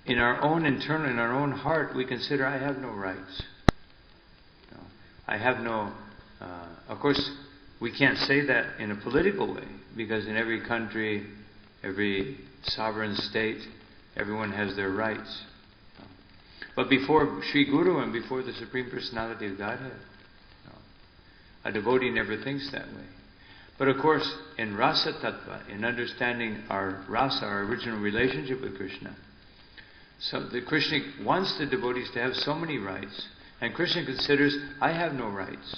A: in our own internal, in our own heart, we consider, I have no rights. I have no... of course, we can't say that in a political way, because in every country, every sovereign state, everyone has their rights. But before Sri Guru and before the Supreme Personality of Godhead, a devotee never thinks that way. But of course, in Rasa Tattva, in understanding our rasa, our original relationship with Krishna, so the Krishna wants the devotees to have so many rights, and Krishna considers, I have no rights.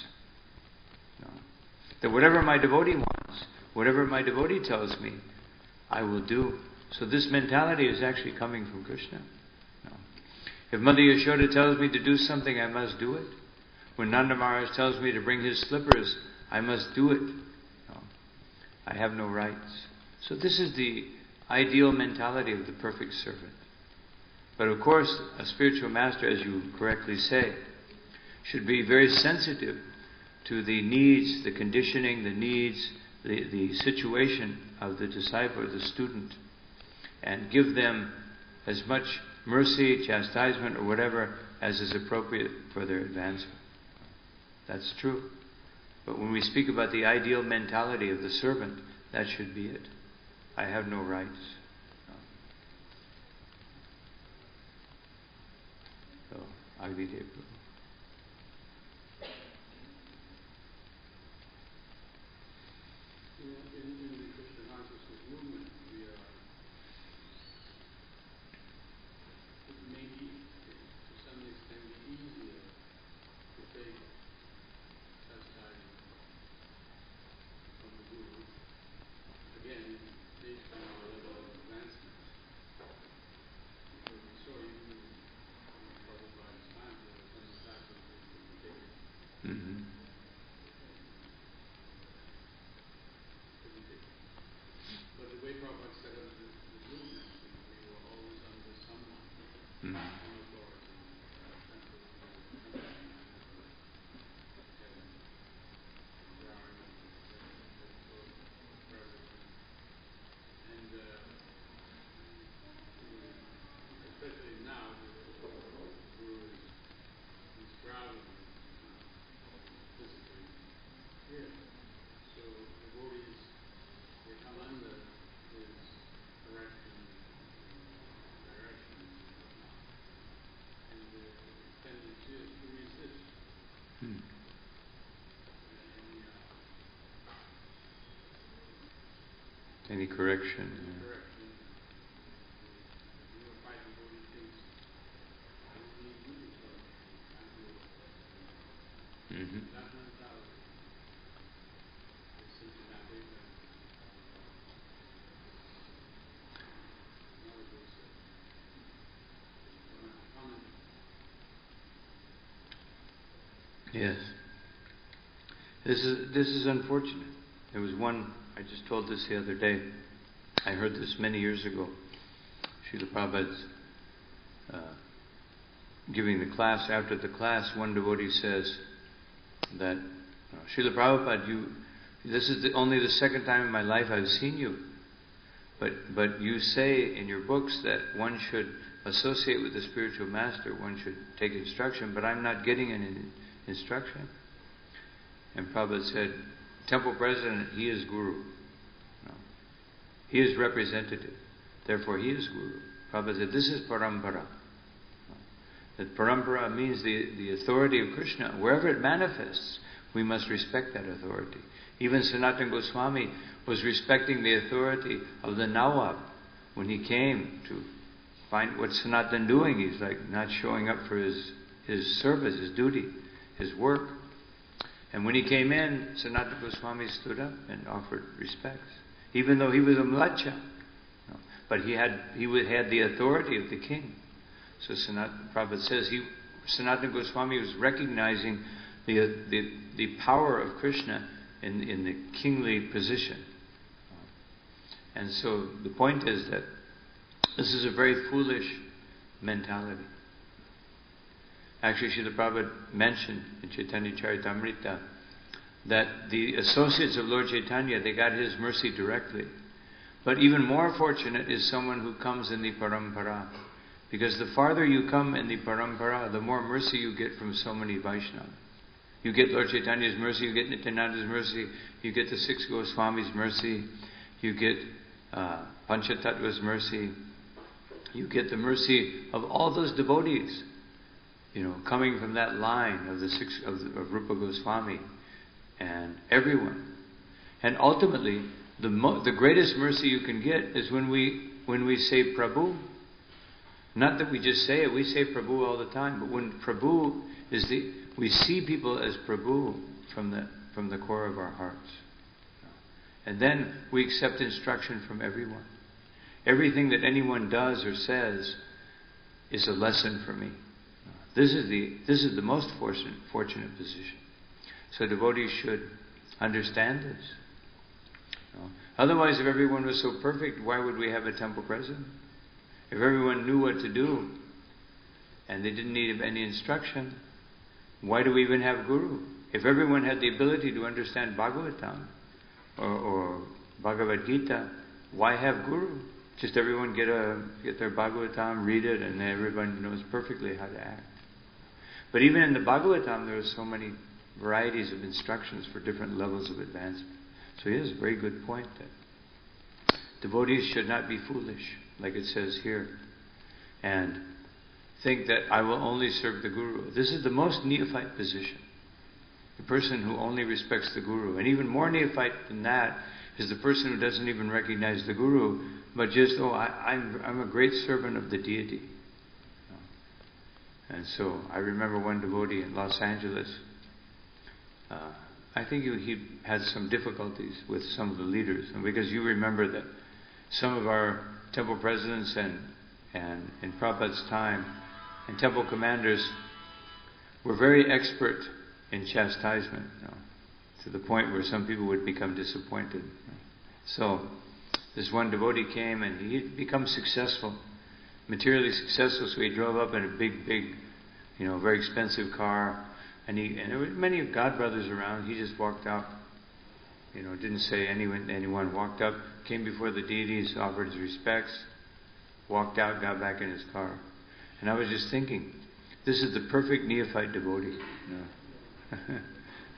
A: That whatever my devotee wants, whatever my devotee tells me, I will do. So this mentality is actually coming from Krishna. If Mother Yashoda tells me to do something, I must do it. When Nanda Maharaj tells me to bring his slippers, I must do it. I have no rights. So this is the ideal mentality of the perfect servant. But of course, a spiritual master, as you correctly say, should be very sensitive to the needs, the conditioning, the needs, the situation of the disciple or the student, and give them as much mercy, chastisement, or whatever as is appropriate for their advancement. That's true. But when we speak about the ideal mentality of the servant, that should be it. I have no rights. So, Agni Dev.
B: In the Krishna consciousness movement, it may be, to some extent, easier to take chastisement from the Guru, again, based on our level of advancement. Because we saw even in Prabhupada's time, there were some disciples who couldn't take it.
A: Mm-hmm.
B: But the way Prabhupada set up the movement, we were always under someone, some authority, and especially now, the Guru is traveling physically here. So devotees, they come under his direction, and whatnot. And the tendency is to resist.
A: Any correction?
B: Correction. The unified devotee thinks, I don't need you to tell me. I'm doing it. That mentality is symptomatic of another guru said.
A: Yes. This is unfortunate. There was one, I just told this the other day. I heard this many years ago. Srila Prabhupada's giving the class. After the class, one devotee says that, Srila Prabhupada, this is only the second time in my life I've seen you. But you say in your books that one should associate with the spiritual master, one should take instruction, but I'm not getting any instruction. And Prabhupada said, Temple President, he is Guru. No. He is representative. Therefore he is Guru. Prabhupada said, this is Parampara. No. That Parampara means the authority of Krishna. Wherever it manifests, we must respect that authority. Even Sanatana Goswami was respecting the authority of the Nawab. When he came to find what Sanatana doing, he's like not showing up for his service, his duty, his work. And when he came in, Sanatana Goswami stood up and offered respects, even though he was a mlacha. No. But he had the authority of the king. So Prabhupada says Sanatana Goswami was recognizing the power of Krishna in the kingly position. And so the point is that this is a very foolish mentality. Actually, Srila Prabhupada mentioned in Chaitanya Charitamrita that the associates of Lord Chaitanya, they got his mercy directly. But even more fortunate is someone who comes in the parampara. Because the farther you come in the parampara, the more mercy you get from so many Vaishnavas. You get Lord Chaitanya's mercy, you get Nityananda's mercy, you get the six Goswamis' mercy, you get Panchatattva's mercy, you get the mercy of all those devotees, coming from that line of of Rupa Goswami and everyone. And ultimately, the greatest mercy you can get is when we say Prabhu. Not that we just say it, we say Prabhu all the time, but when Prabhu is we see people as Prabhu from the core of our hearts. And then we accept instruction from everyone. Everything that anyone does or says is a lesson for me. This is the most fortunate position. So devotees should understand this. Otherwise, if everyone was so perfect, why would we have a temple president? If everyone knew what to do and they didn't need any instruction, why do we even have Guru? If everyone had the ability to understand Bhagavatam or Bhagavad Gita, why have Guru? Just everyone get their Bhagavatam, read it, and everyone knows perfectly how to act. But even in the Bhagavatam, there are so many varieties of instructions for different levels of advancement. So he has a very good point that devotees should not be foolish, like it says here, and think that I will only serve the Guru. This is the most neophyte position. The person who only respects the Guru. And even more neophyte than that is the person who doesn't even recognize the Guru, but just, I'm a great servant of the deity. And so I remember one devotee in Los Angeles, I think he had some difficulties with some of the leaders. And because you remember that some of our temple presidents and in Prabhupada's time and temple commanders were very expert in chastisement, to the point where some people would become disappointed. So this one devotee came and he had become successful, materially successful, so he drove up in a big, very expensive car, and there were many God brothers around. He just walked out, didn't say anyone, walked up, came before the deities, offered his respects, walked out, got back in his car. And I was just thinking, this is the perfect neophyte devotee.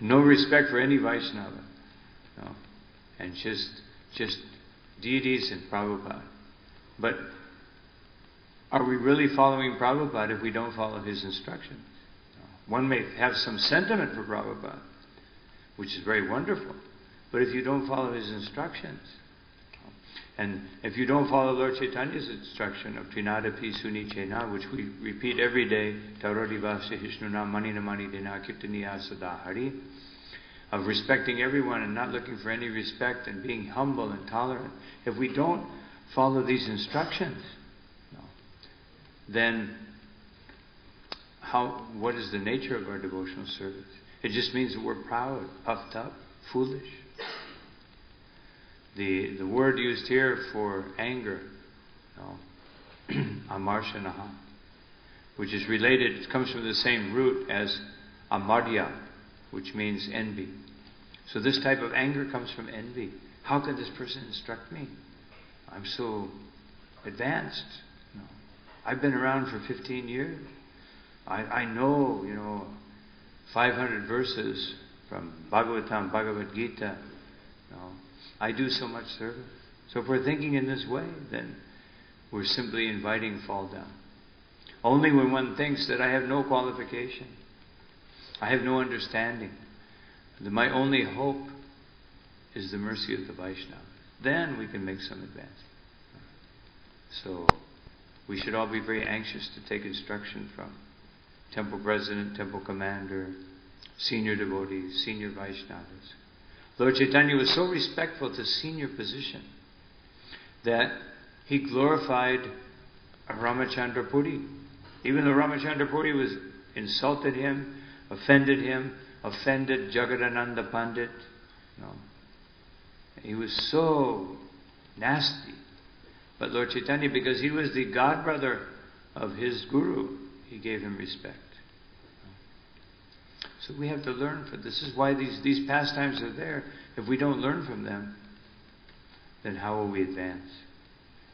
A: No respect for any Vaishnava. And just deities and Prabhupada. But are we really following Prabhupada if we don't follow his instructions? One may have some sentiment for Prabhupada, which is very wonderful. But if you don't follow his instructions, and if you don't follow Lord Chaitanya's instruction of Trinadapi Sunichena, which we repeat every day, Taurodivasya Hishnuna Manina Mani Dina Kirtaniya Sadahari, of respecting everyone and not looking for any respect and being humble and tolerant, if we don't follow these instructions, then what is the nature of our devotional service? It just means that we're proud, puffed up, foolish. The word used here for anger, amarshanaha, which is related, it comes from the same root as amadya, which means envy. So this type of anger comes from envy. How can this person instruct me? I'm so advanced. No. I've been around for 15 years. I know, 500 verses from Bhagavatam, Bhagavad Gita. No. I do so much service. So if we're thinking in this way, then we're simply inviting fall down. Only when one thinks that I have no qualification, I have no understanding, that my only hope is the mercy of the Vaishnava, then we can make some advance. So we should all be very anxious to take instruction from temple president, temple commander, senior devotees, senior Vaishnavas. Lord Chaitanya was so respectful to senior position that he glorified Ramachandra Puri. Even though Ramachandra Puri was insulted him, offended Jagadananda Pandit. No. He was so nasty. But Lord Chaitanya, because he was the godbrother of his guru, he gave him respect. So we have to learn from this. This is why these pastimes are there. If we don't learn from them, then how will we advance?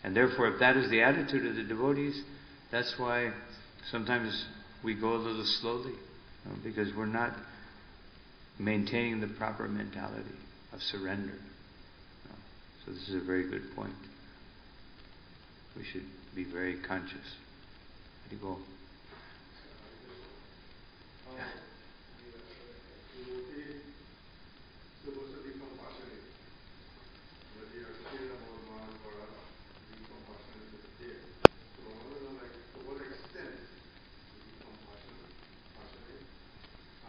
A: And therefore, if that is the attitude of the devotees, that's why sometimes we go a little slowly, because we're not maintaining the proper mentality of surrender. So this is a very good point. We should be very conscious. How do you go?
B: Supposed to be compassionate. But you are saying about man for us, being compassionate is there. So I want to know, to what extent to be compassionate.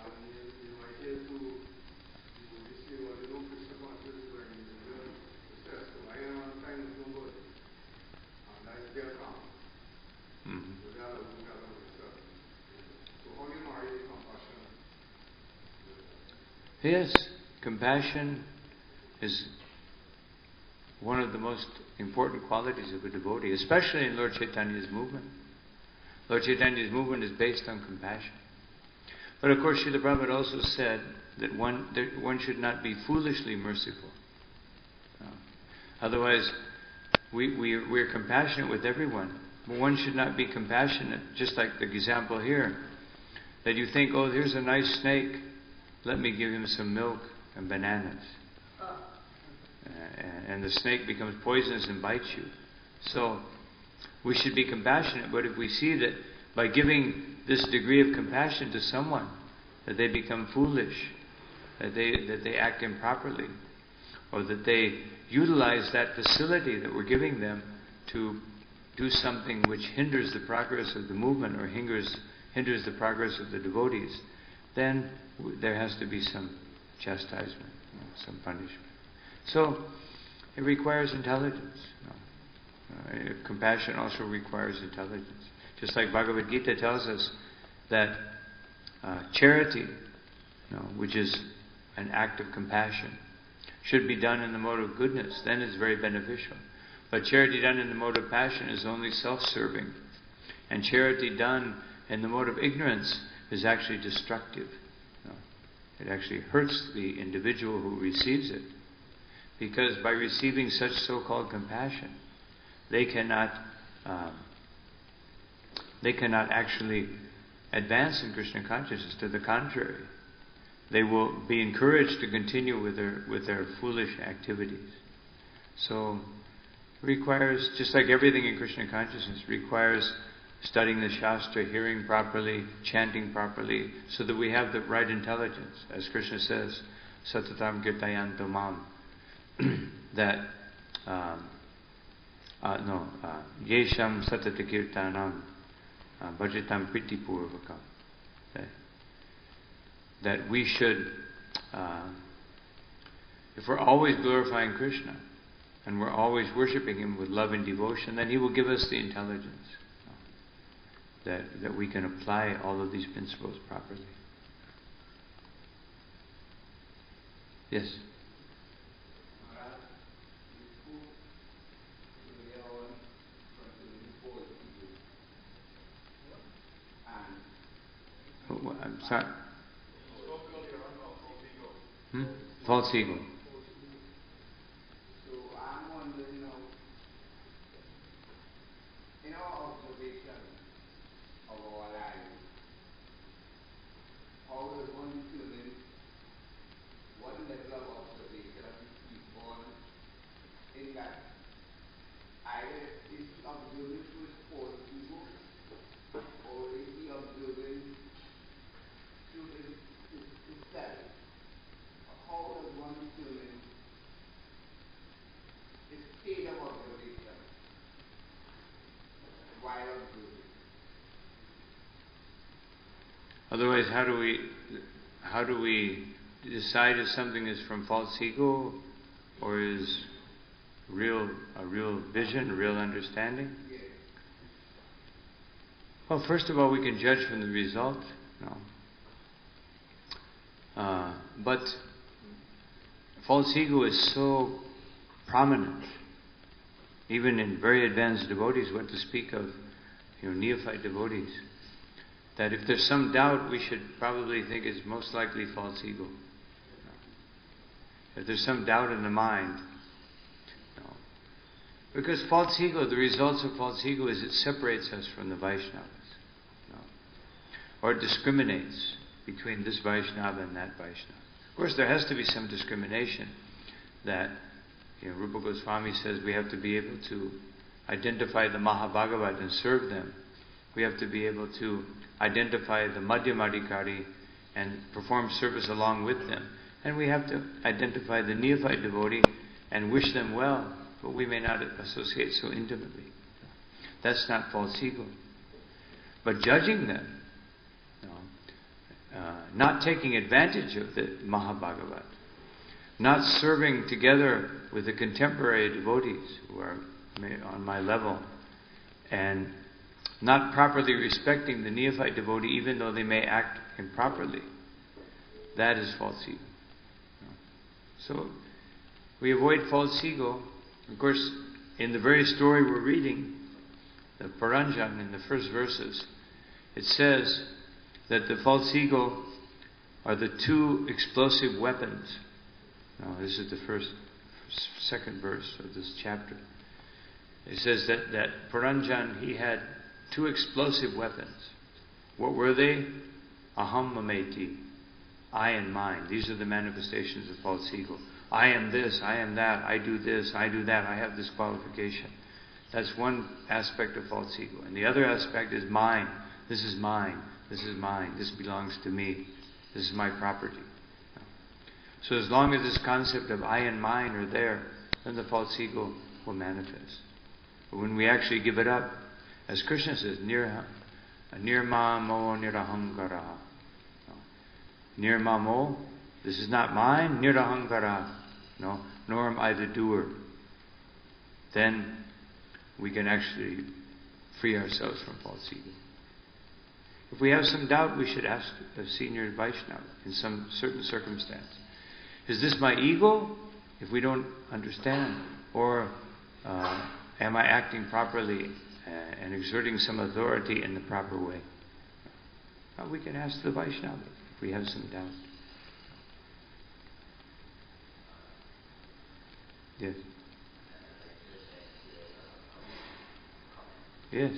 B: And you might hear to you say, well, you know, Krishna consciousness is like the stress. So I am on time with nobody. And that's their calm. So they are looking at themselves. So how do you marry the compassion?
A: Yes, compassion is one of the most important qualities of a devotee, especially in Lord Chaitanya's movement. Lord Chaitanya's movement is based on compassion. But of course, Srila Prabhupada also said that one should not be foolishly merciful. Otherwise, we're compassionate with everyone. But one should not be compassionate, just like the example here, that you think, oh, here's a nice snake, let me give him some milk and bananas. And the snake becomes poisonous and bites you. So we should be compassionate, but if we see that by giving this degree of compassion to someone, that they become foolish, that they act improperly, or that they utilize that facility that we're giving them to do something which hinders the progress of the movement or hinders the progress of the devotees, then there has to be some chastisement, some punishment. So it requires intelligence. Compassion also requires intelligence. Just like Bhagavad Gita tells us that charity, which is an act of compassion, should be done in the mode of goodness. Then it's very beneficial. But charity done in the mode of passion is only self-serving. And charity done in the mode of ignorance is actually destructive. It actually hurts the individual who receives it. Because by receiving such so-called compassion, they cannot actually advance in Krishna consciousness. To the contrary, they will be encouraged to continue with their foolish activities. So it requires, just like everything in Krishna consciousness, requires studying the Shastra, hearing properly, chanting properly, so that we have the right intelligence. As Krishna says, Satatam Kirtayanto Mam, that Yesham Satata Kirtanam Bhajatam Priti Purvakam. That we should, if we're always glorifying Krishna and we're always worshipping Him with love and devotion, then He will give us the intelligence that we can apply all of these principles properly. Yes? I'm sorry.
B: Spoke earlier on about ego.
A: Hmm? False ego.
C: So I'm wondering, in our observation of our lives, how does one determine what level of observation is born in that either is he observing through his false ego or is he observing through his self? How does one determine his state of observation while observing?
A: Otherwise, how do we decide if something is from false ego or is a real vision, a real understanding?
C: Yes.
A: Well, first of all, we can judge from the result. No. But false ego is so prominent, even in very advanced devotees, what to speak of, neophyte devotees, that if there's some doubt, we should probably think it's most likely false ego. If there's some doubt in the mind, no. Because false ego, the results of false ego is it separates us from the Vaishnavas, no. Or it discriminates between this Vaishnava and that Vaishnava. Of course, there has to be some discrimination that, Rupa Goswami says we have to be able to identify the Mahabhagavat and serve them. We have to be able to identify the Madhyamadikari and perform service along with them. And we have to identify the neophyte devotee and wish them well, but we may not associate so intimately. That's not false ego. But judging them, not taking advantage of the Mahabhagavat, not serving together with the contemporary devotees who are on my level, and not properly respecting the neophyte devotee even though they may act improperly, that is false ego. So we avoid false ego. Of course, in the very story we're reading, the Paranjan, in the first verses, it says that the false ego are the two explosive weapons. Now, this is the second verse of this chapter. It says that Paranjan, he had two explosive weapons. What were they? Aham mameti, I and mine. These are the manifestations of false ego. I am this, I am that, I do this, I do that, I have this qualification. That's one aspect of false ego. And the other aspect is mine. This is mine. This is mine. This belongs to me. This is my property. So as long as this concept of I and mine are there, then the false ego will manifest. But when we actually give it up, as Krishna says, nirmamo nirahankara. Nirmamo, this is not mine, nirahankara. No, nor am I the doer. Then we can actually free ourselves from false ego. If we have some doubt, we should ask a senior Vaishnava in some certain circumstance. Is this my ego? If we don't understand, or am I acting properly and exerting some authority in the proper way? Now we can ask the Vaishnava if we have some doubt. Yes. Yes.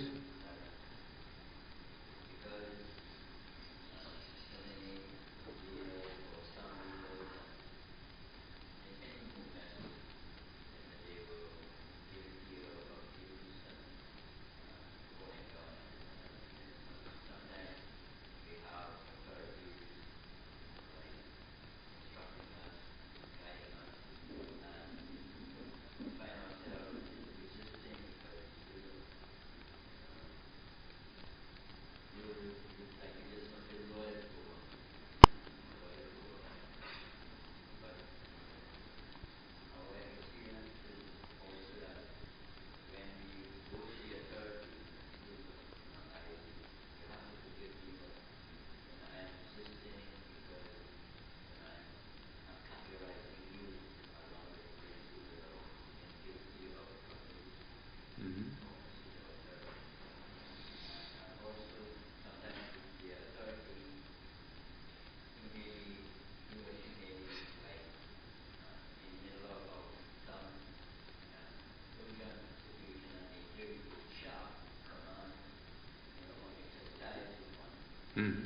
A: Mm-hmm.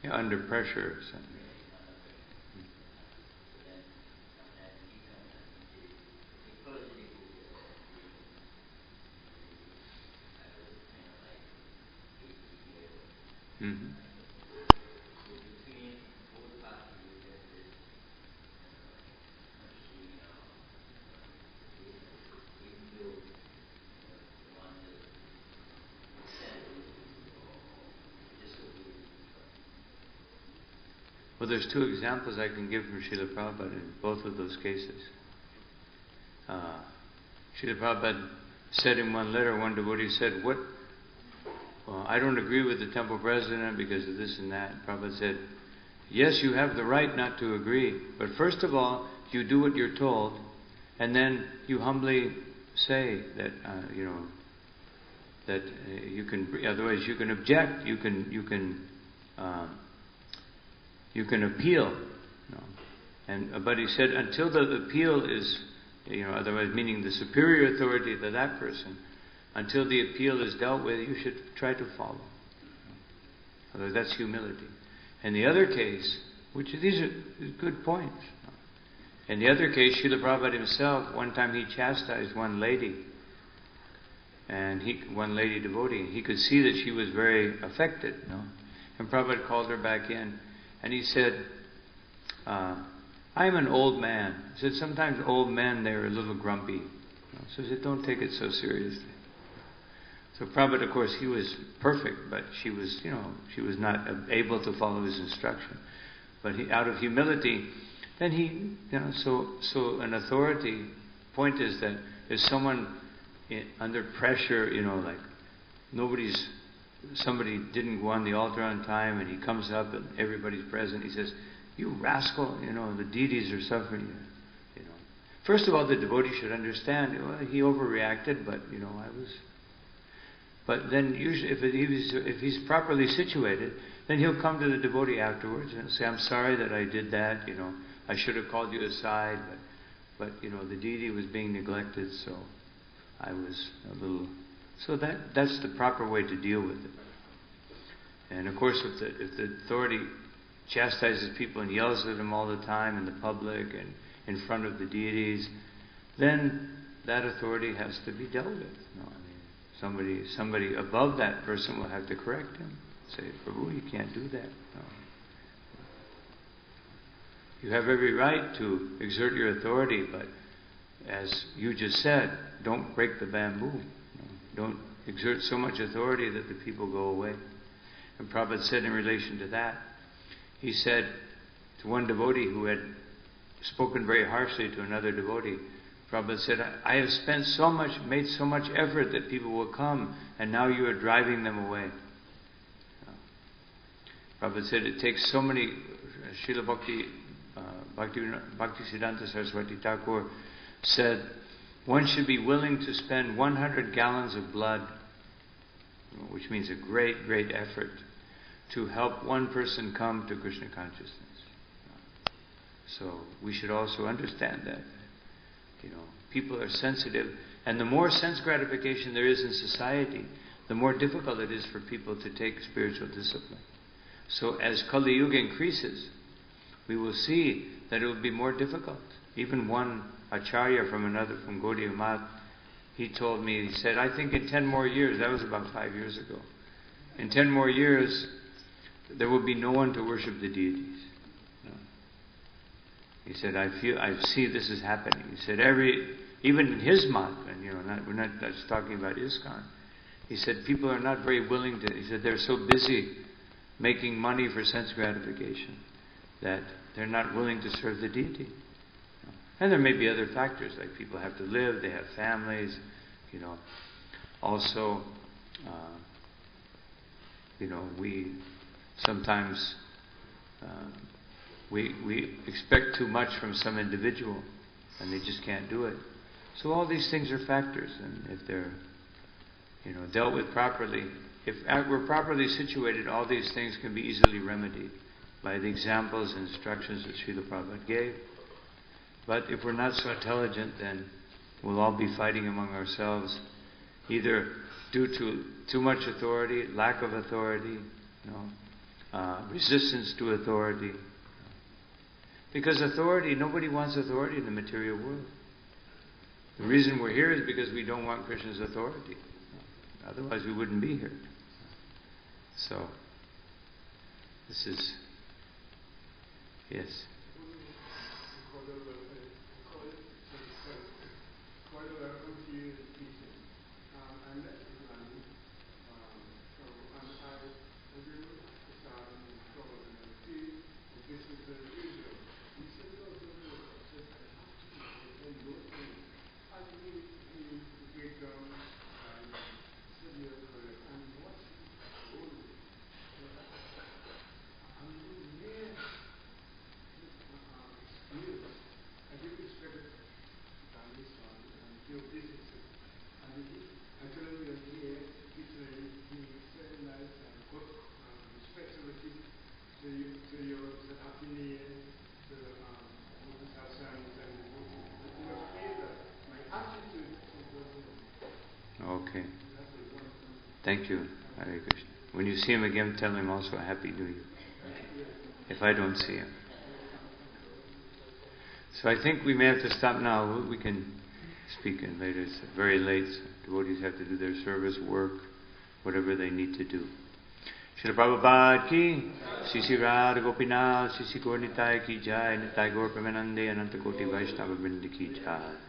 A: Yeah, under pressure or something. Mm-hmm. Well, there's two examples I can give from Srila Prabhupada in both of those cases. Srila Prabhupada said in one letter, one devotee said, I don't agree with the temple president because of this and that. Prabhupada said, yes, you have the right not to agree, but first of all, you do what you're told, and then you humbly say that, that you can, otherwise you can object, you can appeal. But he said, until the appeal is, otherwise meaning the superior authority to that person, until the appeal is dealt with, you should try to follow. Otherwise, that's humility. In the other case, which these are good points. In the other case, Srila Prabhupada himself, one time he chastised one lady, one lady devotee. He could see that she was very affected. And Prabhupada called her back in, and he said, I'm an old man. He said, sometimes old men, they're a little grumpy. So he said, don't take it so seriously. So Prabhupada, of course, he was perfect, but she was not able to follow his instruction. But out of humility, then he, so an authority point is that if someone under pressure, like somebody didn't go on the altar on time, and he comes up and everybody's present, he says, you rascal, the deities are suffering. First of all, the devotee should understand, he overreacted, but, But then usually, if he's properly situated, then he'll come to the devotee afterwards and say, I'm sorry that I did that, I should have called you aside, but the deity was being neglected, so I was a little... So that's the proper way to deal with it. And of course, if the authority chastises people and yells at them all the time in the public and in front of the deities, then that authority has to be dealt with. Somebody above that person will have to correct him. Say, Prabhu, you can't do that. No. You have every right to exert your authority, but as you just said, don't break the bamboo. Don't exert so much authority that the people go away. And Prabhupada said in relation to that, he said to one devotee who had spoken very harshly to another devotee, Prabhupada said, I have made so much effort that people will come, and now you are driving them away. Prabhupada said it takes so many, Srila Bhaktisiddhanta Saraswati Thakur said, one should be willing to spend 100 gallons of blood, which means a great, great effort, to help one person come to Krishna consciousness. So we should also understand that. People are sensitive, and the more sense gratification there is in society, the more difficult it is for people to take spiritual discipline. So as Kali Yuga increases, we will see that it will be more difficult. Even one Acharya from Gaudiya Math, he told me, he said, I think in 10 more years, that was about 5 years ago, in 10 more years, there will be no one to worship the deities. He said, I see this is happening. He said, even in his month, and we're not just talking about ISKCON, he said, people are not very willing to, he said, they're so busy making money for sense gratification that they're not willing to serve the deity. And there may be other factors, like people have to live, they have families, Also, we sometimes we expect too much from some individual, and they just can't do it. So all these things are factors, and if they're dealt with properly, if we're properly situated, all these things can be easily remedied by the examples and instructions that Srila Prabhupada gave. But if we're not so intelligent, then we'll all be fighting among ourselves, either due to too much authority, lack of authority, resistance to authority. Because authority, nobody wants authority in the material world. The reason we're here is because we don't want Krishna's authority. Otherwise we wouldn't be here. So, this is, yes. Okay. Thank you, Hare Krishna. When you see him again, tell him also a Happy New Year. If I don't see him. So I think we may have to stop now. We can speak in later. It's very late. So devotees have to do their service, work, whatever they need to do. Srila Prabhupada ki, Sisi Radha Gopinath, Sisi Gaur Nitai ki jai, Nitai Gaur Premanande, Ananta Koti Vaishnava Vrinda ki jai.